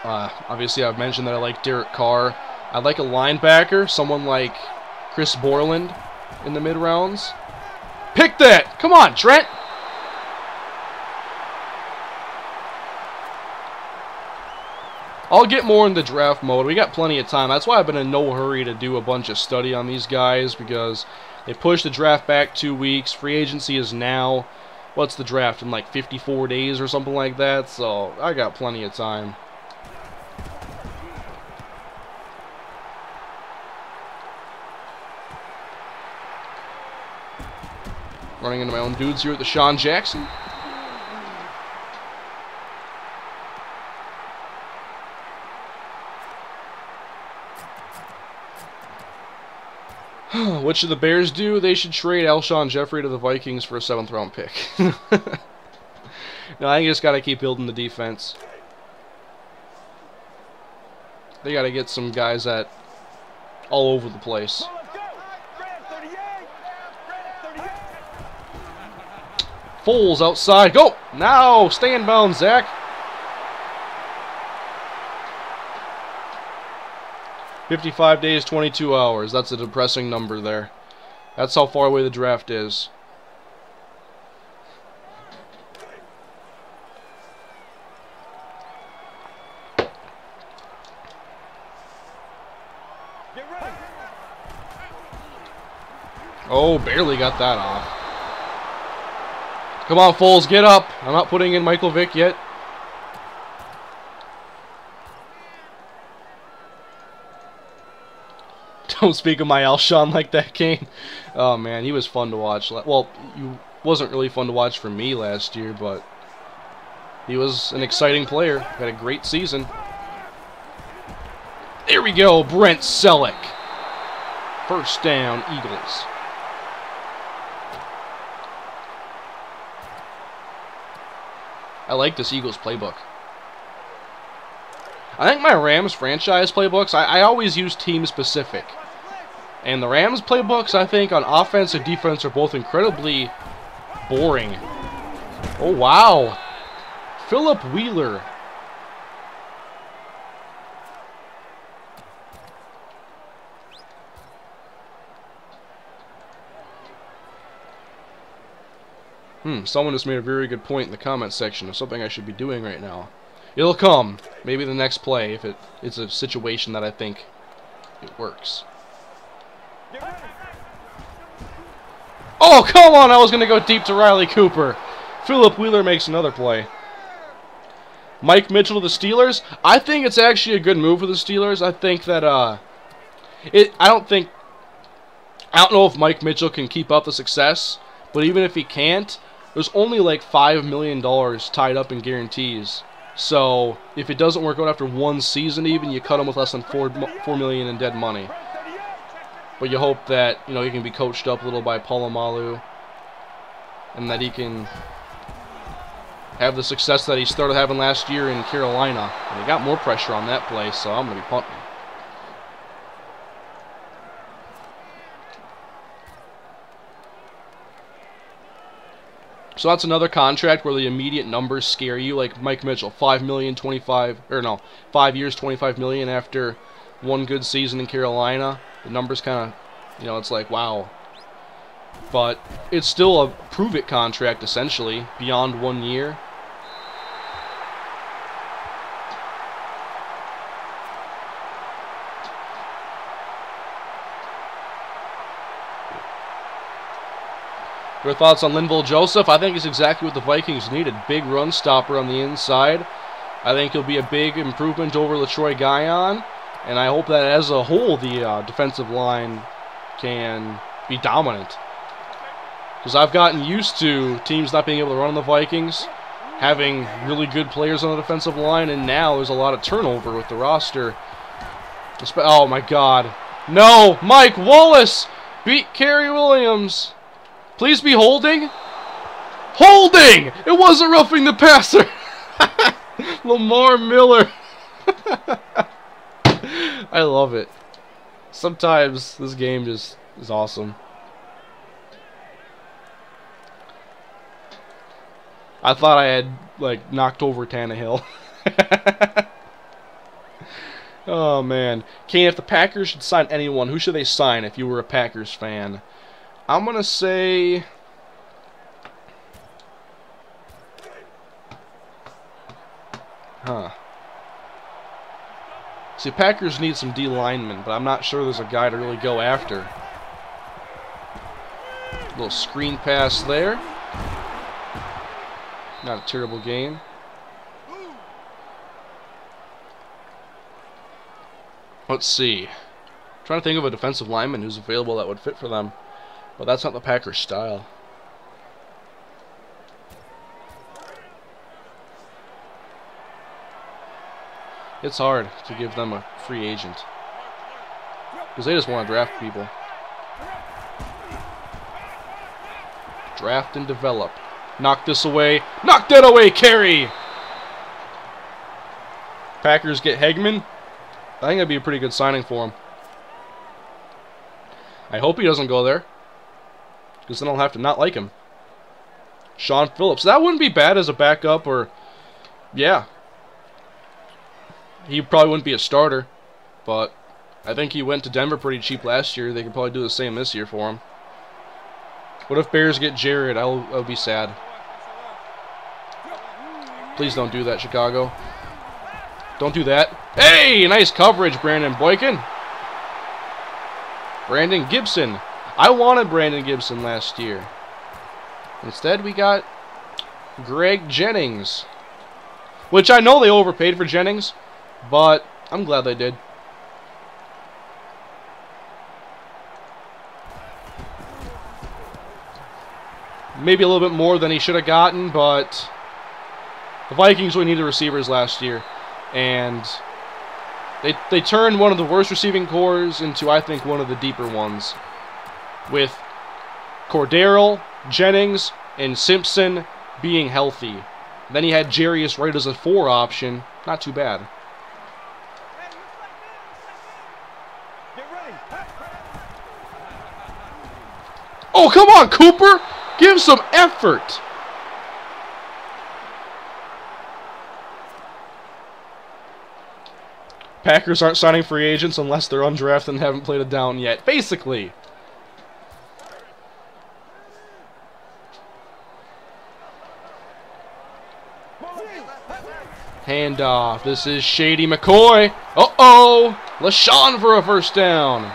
obviously I've mentioned that I like Derek Carr. I'd like a linebacker, someone like Chris Borland in the mid-rounds. Pick that! Come on, Trent! I'll get more into draft mode. We got plenty of time. That's why I've been in no hurry to do a bunch of study on these guys, because they pushed the draft back 2 weeks. Free agency is now, what's the draft, in like 54 days or something like that, so I got plenty of time. Running into my own dudes here at the Sean Jackson. What should the Bears do? They should trade Alshon Jeffrey to the Vikings for a 7th round pick. No, I just got to keep building the defense. They got to get some guys that all over the place. Foles outside. Go! Now! Stay in bounds, Zach. 55 days, 22 hours. That's a depressing number there. That's how far away the draft is. Oh, barely got that off. Come on, Foles, get up. I'm not putting in Michael Vick yet. Don't speak of my Alshon like that, Kane. Oh, man, he was fun to watch. Well, he wasn't really fun to watch for me last year, but he was an exciting player. Had a great season. There we go, Brent Selleck. First down, Eagles. I like this Eagles playbook. I think my Rams franchise playbooks, I always use team-specific. And the Rams playbooks, I think, on offense and defense are both incredibly boring. Oh, wow. Philip Wheeler. Someone just made a very good point in the comment section of something I should be doing right now. It'll come. Maybe the next play, if it's a situation that I think it works. Oh, come on! I was going to go deep to Riley Cooper. Philip Wheeler makes another play. Mike Mitchell to the Steelers. I think it's actually a good move for the Steelers. I think that, I don't know if Mike Mitchell can keep up the success, but even if he can't, there's only like $5 million tied up in guarantees. So if it doesn't work out after one season, even you cut him with less than $4 million in dead money. But you hope that he can be coached up a little by Polamalu, and that he can have the success that he started having last year in Carolina. And he got more pressure on that play, so I'm going to be punting. So that's another contract where the immediate numbers scare you, like Mike Mitchell, 5 years, $25 million after one good season in Carolina. The numbers kind of, it's like, wow. But it's still a prove-it contract, essentially, beyond 1 year. Your thoughts on Linval Joseph? I think it's exactly what the Vikings needed. Big run stopper on the inside. I think he'll be a big improvement over LaTroy Guion. And I hope that as a whole the defensive line can be dominant. Because I've gotten used to teams not being able to run on the Vikings, having really good players on the defensive line, and now there's a lot of turnover with the roster. Oh my god. No! Mike Wallace beat Kerry Williams. Please be holding. Holding! It wasn't roughing the passer. Lamar Miller. I love it. Sometimes this game just is awesome. I thought I had knocked over Tannehill. Oh man. Kane, if the Packers should sign anyone, who should they sign if you were a Packers fan? I'm going to say... See, Packers need some D linemen, but I'm not sure there's a guy to really go after. Little screen pass there. Not a terrible game. Let's see. I'm trying to think of a defensive lineman who's available that would fit for them. But that's not the Packers' style. It's hard to give them a free agent. Because they just want to draft people. Draft and develop. Knock this away. Knock that away, carry! Packers get Hegman. I think that'd be a pretty good signing for him. I hope he doesn't go there. Because then I'll have to not like him. Sean Phillips. That wouldn't be bad as a backup or... Yeah. He probably wouldn't be a starter. But I think he went to Denver pretty cheap last year. They could probably do the same this year for him. What if Bears get Jared? I'll be sad. Please don't do that, Chicago. Don't do that. Hey! Nice coverage, Brandon Boykin. Brandon Gibson. I wanted Brandon Gibson last year. Instead, we got Greg Jennings. Which I know they overpaid for Jennings, but I'm glad they did. Maybe a little bit more than he should have gotten, but the Vikings really needed receivers last year. And they turned one of the worst receiving cores into, I think, one of the deeper ones. With Cordero, Jennings, and Simpson being healthy. Then he had Jarius Wright as a 4 option. Not too bad. Oh, come on, Cooper! Give some effort! Packers aren't signing free agents unless they're undrafted and haven't played a down yet. Basically. Handoff. This is Shady McCoy. Uh-oh! LaShawn for a first down.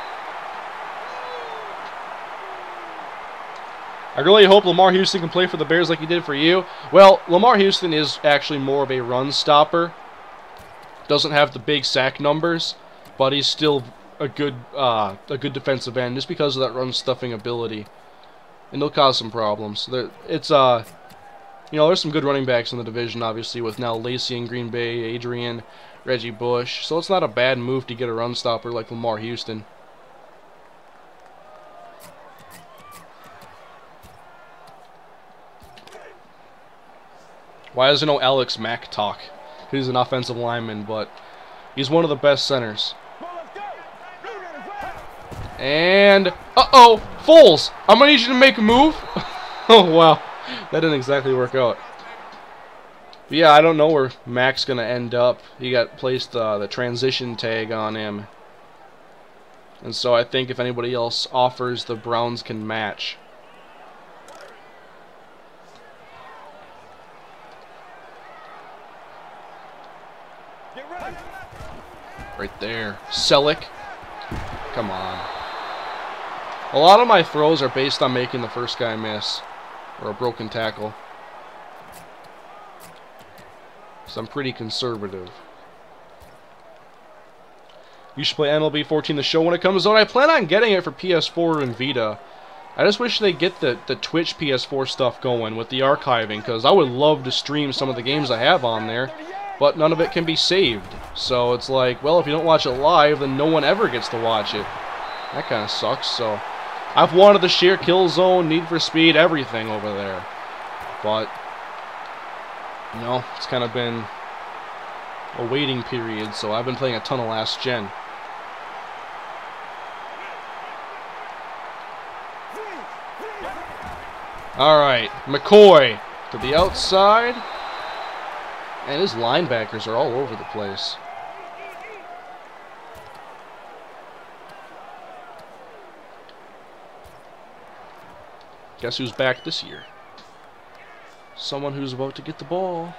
I really hope Lamar Houston can play for the Bears like he did for you. Well, Lamar Houston is actually more of a run stopper. Doesn't have the big sack numbers, but he's still a good defensive end just because of that run stuffing ability. And they'll cause some problems. There's some good running backs in the division, obviously, with now Lacey in Green Bay, Adrian, Reggie Bush. So it's not a bad move to get a run stopper like Lamar Houston. Why doesn't no Alex Mack talk? He's an offensive lineman, but he's one of the best centers. And, uh-oh, Foles, I'm going to need you to make a move. Oh, wow. That didn't exactly work out. But yeah, I don't know where Mack's going to end up. He got placed the transition tag on him. And so I think if anybody else offers, the Browns can match. Right there. Selleck. Come on. A lot of my throws are based on making the first guy miss. Or a broken tackle. So I'm pretty conservative. You should play MLB 14 the show when it comes out. I plan on getting it for PS4 and Vita. I just wish they'd get the Twitch PS4 stuff going with the archiving, because I would love to stream some of the games I have on there. But none of it can be saved. So it's like, well, if you don't watch it live, then no one ever gets to watch it. That kind of sucks. So I've wanted to share Killzone, Need for Speed, everything over there. But, you know, it's kind of been a waiting period. So I've been playing a ton of Last Gen. Alright, McCoy to the outside. And his linebackers are all over the place. Guess who's back this year? Someone who's about to get the ball.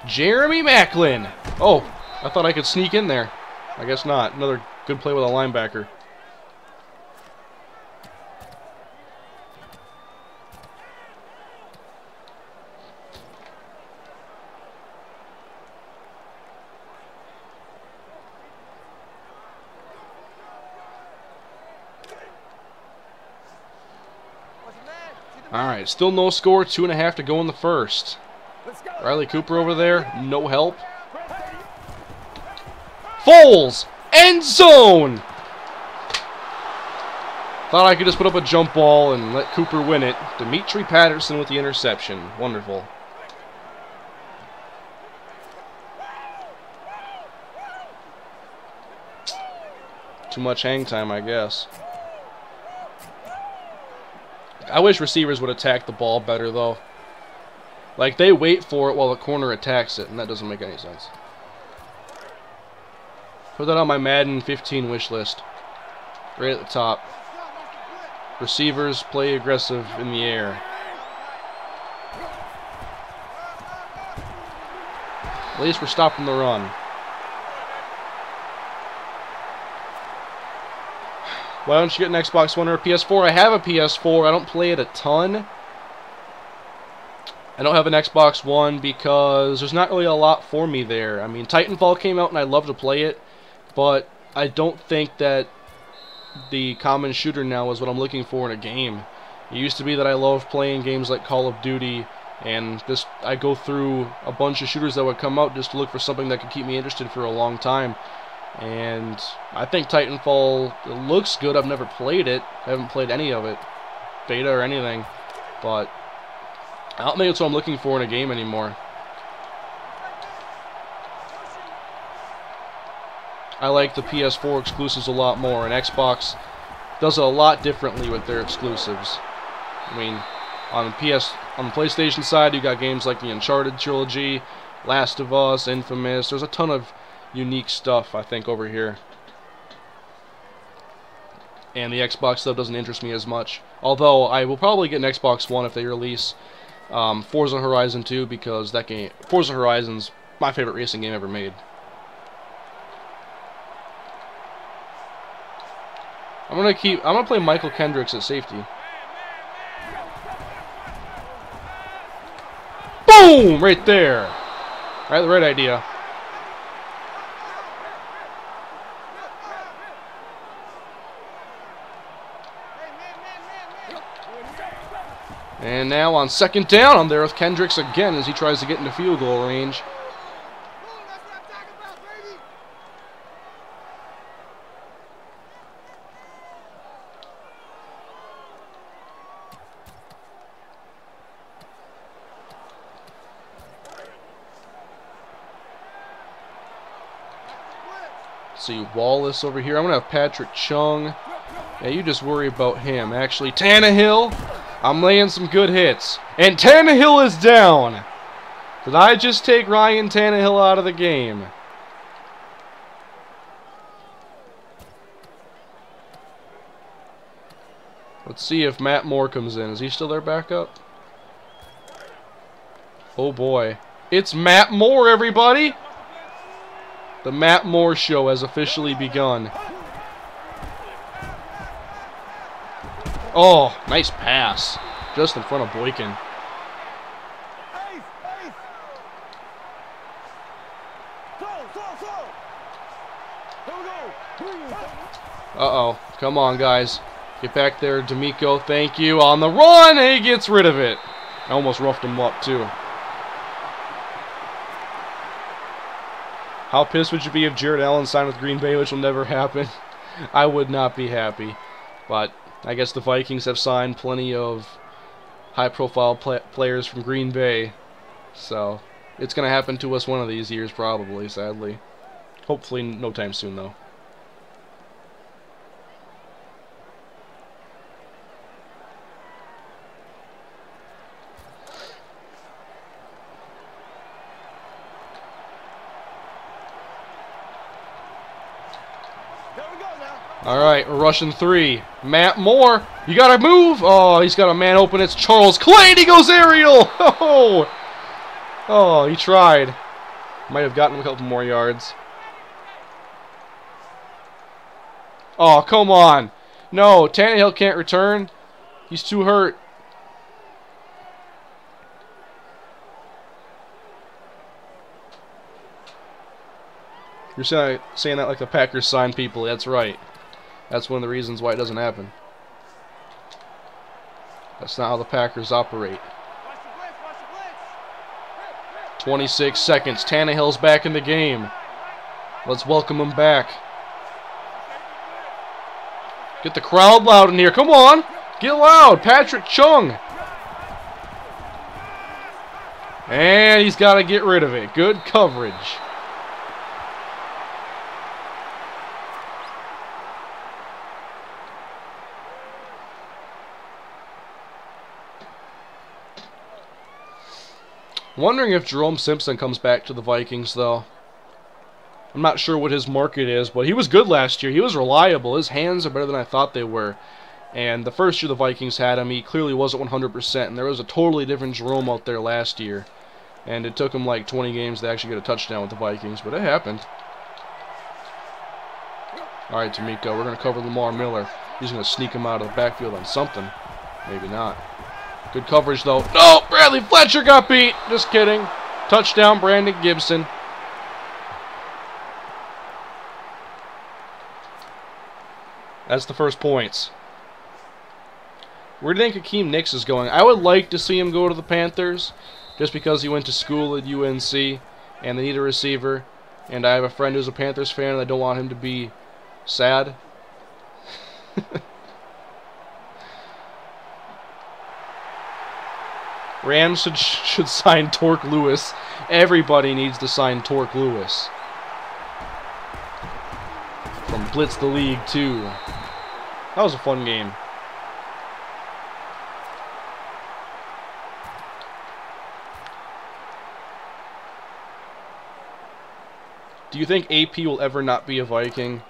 Jeremy Macklin. Oh, I thought I could sneak in there. I guess not. Another good play with a linebacker. Alright, still no score, 2.5 to go in the first. Riley Cooper over there, no help. Foles! End zone! Thought I could just put up a jump ball and let Cooper win it. Dimitri Patterson with the interception. Wonderful. Too much hang time, I guess. I wish receivers would attack the ball better, though. Like, they wait for it while the corner attacks it, and that doesn't make any sense. Put that on my Madden 15 wish list. Right at the top. Receivers play aggressive in the air. At least we're stopping the run. Why don't you get an Xbox One or a PS4? I have a PS4. I don't play it a ton. I don't have an Xbox One because there's not really a lot for me there. I mean, Titanfall came out and I'd love to play it, but I don't think that the common shooter now is what I'm looking for in a game. It used to be that I loved playing games like Call of Duty, and I go through a bunch of shooters that would come out just to look for something that could keep me interested for a long time. And I think Titanfall looks good. I've never played it. I haven't played any of it, beta or anything, but I don't think it's what I'm looking for in a game anymore. I like the PS4 exclusives a lot more, and Xbox does it a lot differently with their exclusives. I mean, on the PlayStation side, you got games like the Uncharted trilogy, Last of Us, Infamous. There's a ton of unique stuff, I think, over here. And the Xbox stuff doesn't interest me as much. Although, I will probably get an Xbox One if they release Forza Horizon 2, because that game, Forza Horizon's my favorite racing game ever made. I'm gonna play Michael Kendricks at safety. Boom! Right there. I had the right idea. And now on second down, I'm there with Kendricks again as he tries to get into field goal range. See Wallace over here. I'm going to have Patrick Chung. Yeah, you just worry about him. Actually, Tannehill. I'm laying some good hits. And Tannehill is down. Did I just take Ryan Tannehill out of the game? Let's see if Matt Moore comes in. Is he still their backup? Oh boy. It's Matt Moore, everybody! The Matt Moore show has officially begun. Oh, nice pass. Just in front of Boykin. Uh-oh. Come on, guys. Get back there, D'Amico. Thank you. On the run, and he gets rid of it. I almost roughed him up, too. How pissed would you be if Jared Allen signed with Green Bay, which will never happen? I would not be happy. But I guess the Vikings have signed plenty of high-profile players from Green Bay. So it's going to happen to us one of these years, probably, sadly. Hopefully no time soon, though. Alright, we're rushing 3. Matt Moore, you gotta move! Oh, he's got a man open. It's Charles Clay, and he goes aerial! Oh, he tried. Might have gotten him a couple more yards. Oh, come on. No, Tannehill can't return. He's too hurt. You're saying that like the Packers sign people. That's right. That's one of the reasons why it doesn't happen. That's not how the Packers operate. 26 seconds. Tannehill's back in the game. Let's welcome him back. Get the crowd loud in here. Come on. Get loud. Patrick Chung. And he's got to get rid of it. Good coverage. Wondering if Jerome Simpson comes back to the Vikings, though. I'm not sure what his market is, but he was good last year. He was reliable. His hands are better than I thought they were. And the first year the Vikings had him, he clearly wasn't 100%, and there was a totally different Jerome out there last year. And it took him like 20 games to actually get a touchdown with the Vikings, but it happened. All right, D'Amico, we're going to cover Lamar Miller. He's going to sneak him out of the backfield on something. Maybe not. Good coverage, though. No! Bradley Fletcher got beat! Just kidding. Touchdown, Brandon Gibson. That's the first points. Where do you think Hakeem Nicks is going? I would like to see him go to the Panthers, just because he went to school at UNC, and they need a receiver. And I have a friend who's a Panthers fan, and I don't want him to be sad. Rams should sign Torque Lewis. Everybody needs to sign Torque Lewis. From Blitz the League, too. That was a fun game. Do you think AP will ever not be a Viking?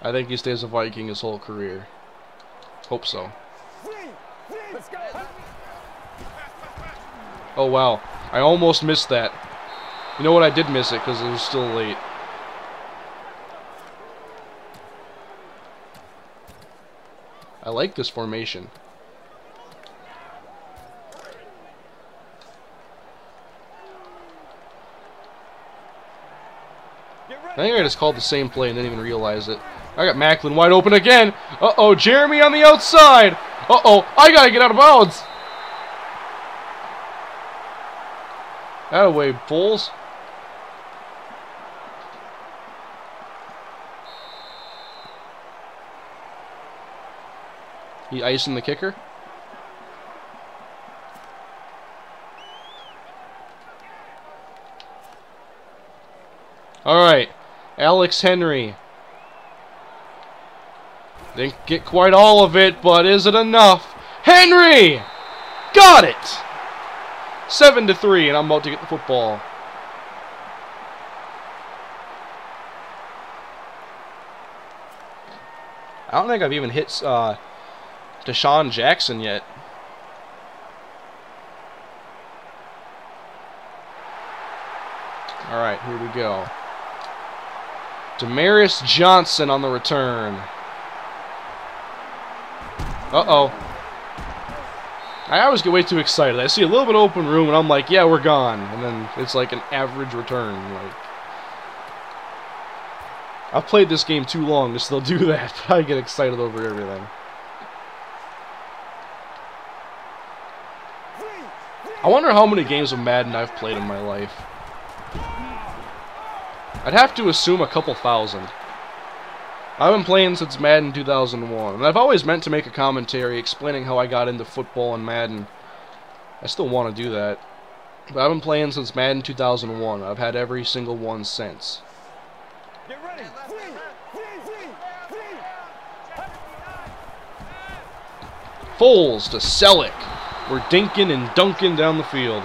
I think he stays a Viking his whole career. Hope so. Oh, wow. I almost missed that. You know what? I did miss it because it was still late. I like this formation. I think I just called the same play and didn't even realize it. I got Macklin wide open again. Uh-oh, Jeremy on the outside. Uh-oh, I gotta get out of bounds. That-a-way, Bulls. He icing the kicker. Alright. Alex Henry. Didn't get quite all of it, but is it enough? Henry! Got it! 7-3, and I'm about to get the football. I don't think I've even hit Deshaun Jackson yet. Alright, here we go. Demaryius Johnson on the return. Uh-oh. I always get way too excited. I see a little bit of open room, and I'm like, yeah, we're gone. And then it's like an average return. Like, I've played this game too long to still do that, but I get excited over everything. I wonder how many games of Madden I've played in my life. I'd have to assume a couple thousand. I've been playing since Madden 2001, and I've always meant to make a commentary explaining how I got into football and Madden. I still want to do that. But I've been playing since Madden 2001. I've had every single one since. Get ready. Foles to Selleck. We're dinking and dunking down the field.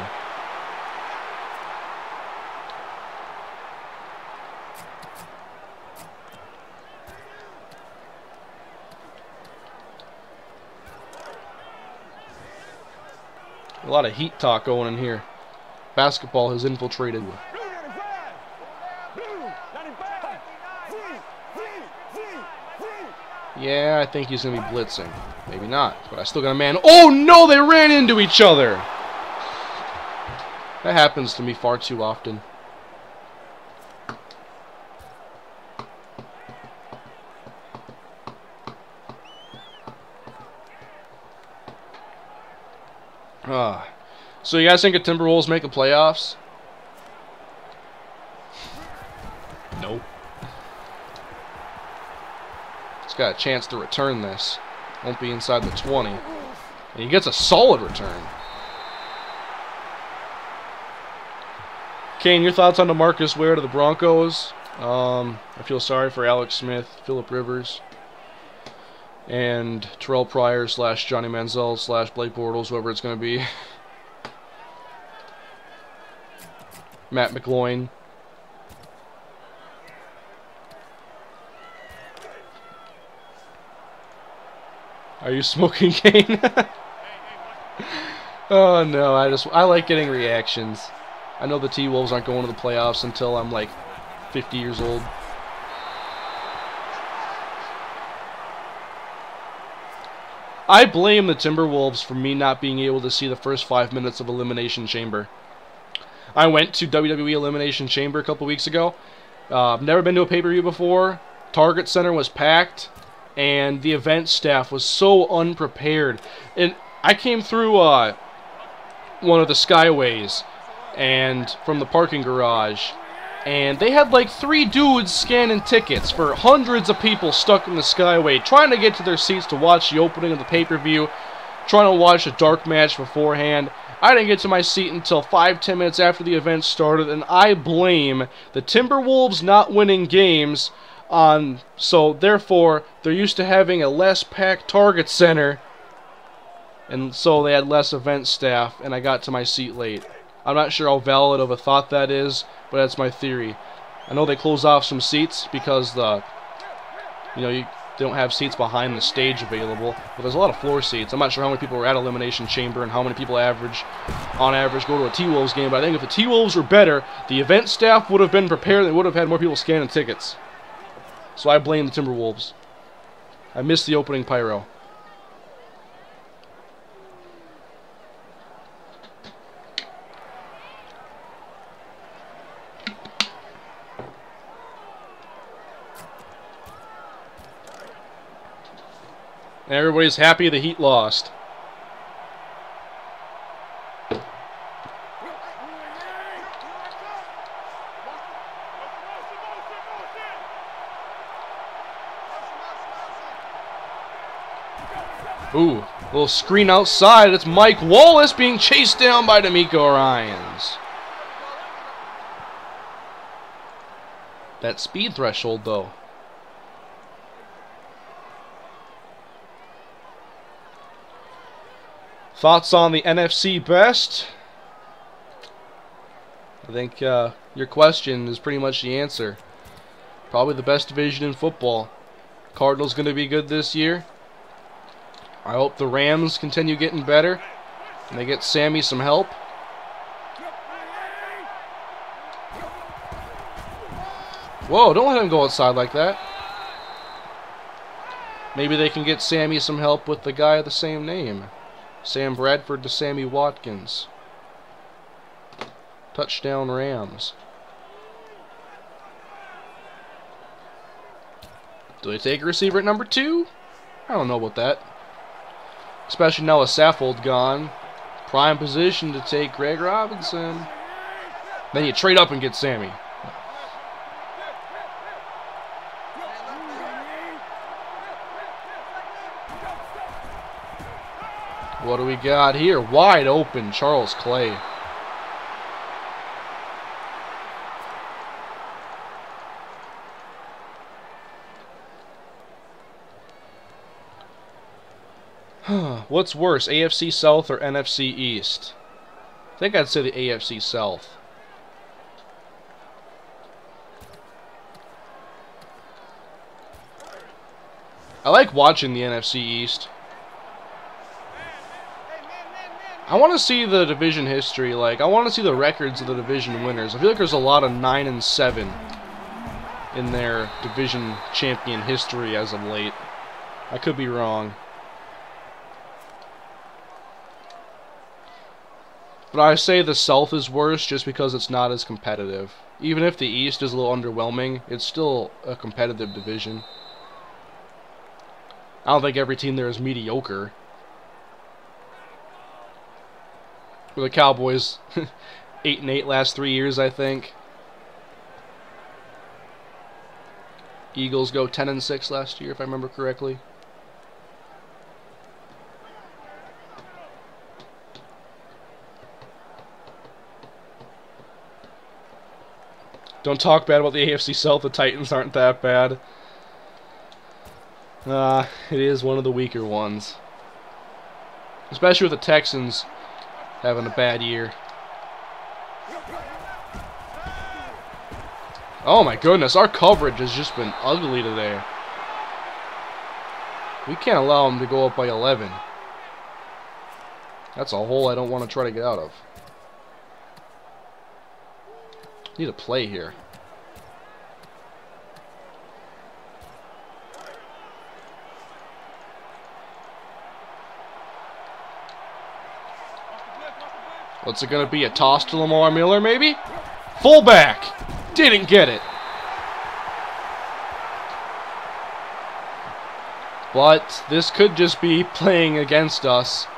A lot of heat talk going in here. Basketball has infiltrated. Yeah, I think he's going to be blitzing. Maybe not, but I still got a man. Oh, no, they ran into each other. That happens to me far too often. So you guys think the Timberwolves make the playoffs? Nope. He's got a chance to return this. Won't be inside the 20. And he gets a solid return. Kane, your thoughts on DeMarcus Ware to the Broncos? I feel sorry for Alex Smith, Phillip Rivers, and Terrell Pryor / Johnny Manziel / Blake Bortles, whoever it's going to be. Matt McGloin. Are you smoking, Kane? Oh no, I like getting reactions. I know the T-Wolves aren't going to the playoffs until I'm like 50 years old. I blame the Timberwolves for me not being able to see the first 5 minutes of Elimination Chamber. I went to WWE Elimination Chamber a couple weeks ago. I've never been to a pay-per-view before. Target Center was packed, and the event staff was so unprepared. And I came through one of the skyways and from the parking garage, and they had like 3 dudes scanning tickets for hundreds of people stuck in the skyway trying to get to their seats to watch the opening of the pay-per-view, trying to watch a dark match beforehand. I didn't get to my seat until 5-10 minutes after the event started, and I blame the Timberwolves not winning games on, so therefore they're used to having a less packed Target Center, and so they had less event staff, and I got to my seat late. I'm not sure how valid of a thought that is, but that's my theory. I know they close off some seats because they don't have seats behind the stage available, but there's a lot of floor seats. I'm not sure how many people were at Elimination Chamber and how many people on average go to a T-Wolves game, but I think if the T-Wolves were better, the event staff would have been prepared and they would have had more people scanning tickets. So I blame the Timberwolves. I missed the opening pyro. And everybody's happy the Heat lost. Ooh, a little screen outside. It's Mike Wallace being chased down by D'Amico Ryans. That speed threshold, though. Thoughts on the NFC best? I think your question is pretty much the answer. Probably the best division in football. Cardinals going to be good this year. I hope the Rams continue getting better and they get Sammy some help. Whoa, don't let him go outside like that. Maybe they can get Sammy some help with the guy of the same name. Sam Bradford to Sammy Watkins. Touchdown Rams. Do they take a receiver at number 2? I don't know about that. Especially now with Saffold gone. Prime position to take Greg Robinson. Then you trade up and get Sammy. What do we got here? Wide open, Charles Clay. What's worse, AFC South or NFC East? I think I'd say the AFC South. I like watching the NFC East. I want to see the division history. I want to see the records of the division winners. I feel like there's a lot of 9-7 in their division champion history as of late. I could be wrong. But I say the South is worse just because it's not as competitive. Even if the East is a little underwhelming, it's still a competitive division. I don't think every team there is mediocre. For the Cowboys, 8-8 last 3 years, I think. Eagles go 10-6 last year, if I remember correctly. Don't talk bad about the AFC South. The Titans aren't that bad. It is one of the weaker ones. Especially with the Texans having a bad year. Oh my goodness, our coverage has just been ugly today. We can't allow them to go up by 11. That's a hole I don't want to try to get out of. Need a play here. What's it going to be? A toss to Lamar Miller, maybe? Fullback! Didn't get it. But this could just be playing against us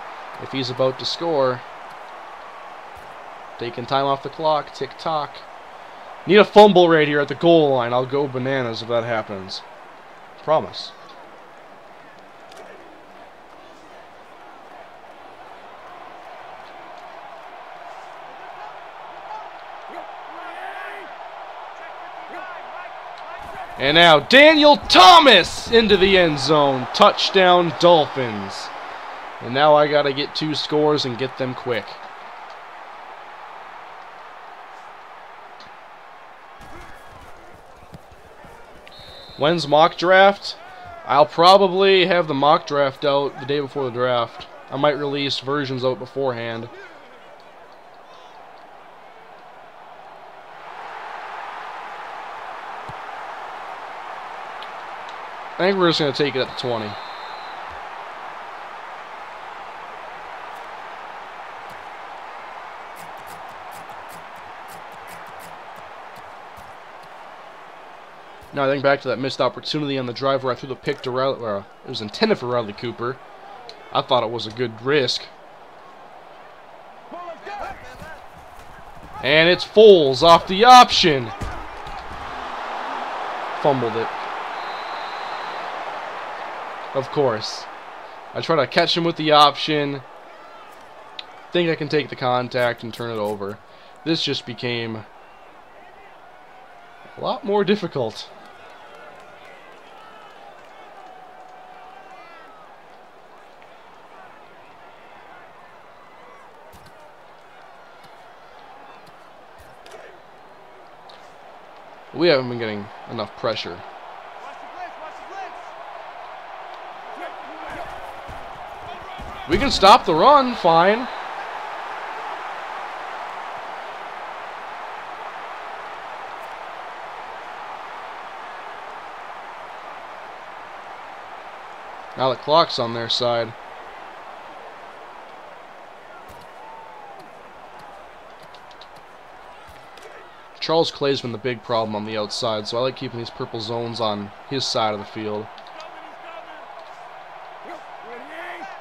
if he's about to score. Taking time off the clock. Tick-tock. Need a fumble right here at the goal line. I'll go bananas if that happens. Promise. And now Daniel Thomas into the end zone. Touchdown Dolphins. And now I gotta get 2 scores and get them quick. When's mock draft? I'll probably have the mock draft out the day before the draft. I might release versions out beforehand. I think we're just going to take it at the 20. Now I think back to that missed opportunity on the drive where I threw the pick to Riley. Well, it was intended for Riley Cooper. I thought it was a good risk. And it's Foles off the option. Fumbled it. Of course. I try to catch him with the option. Think I can take the contact and turn it over. This just became a lot more difficult. We haven't been getting enough pressure. We can stop the run, fine. Now the clock's on their side. Charles Clay's been the big problem on the outside, so I like keeping these purple zones on his side of the field.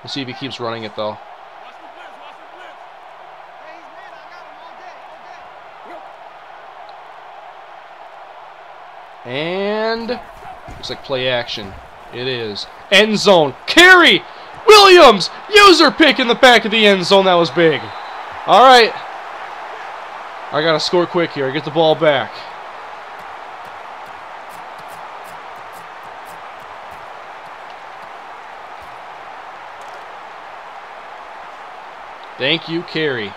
We'll see if he keeps running it, though. And looks like play action. It is. End zone. Carry! Williams! User pick in the back of the end zone. That was big. All right. I got to score quick here. Get the ball back. Thank you, Carey.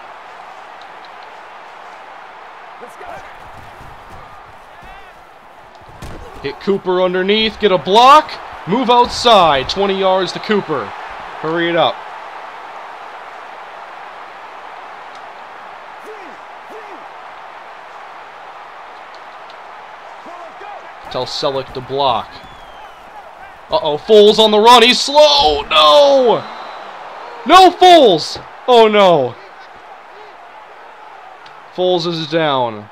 Hit Cooper underneath, get a block, move outside, 20 yards to Cooper. Hurry it up. Tell Selleck to block. Uh-oh, Foles on the run. He's slow. No! No, Foles! Oh, no. Foles is down.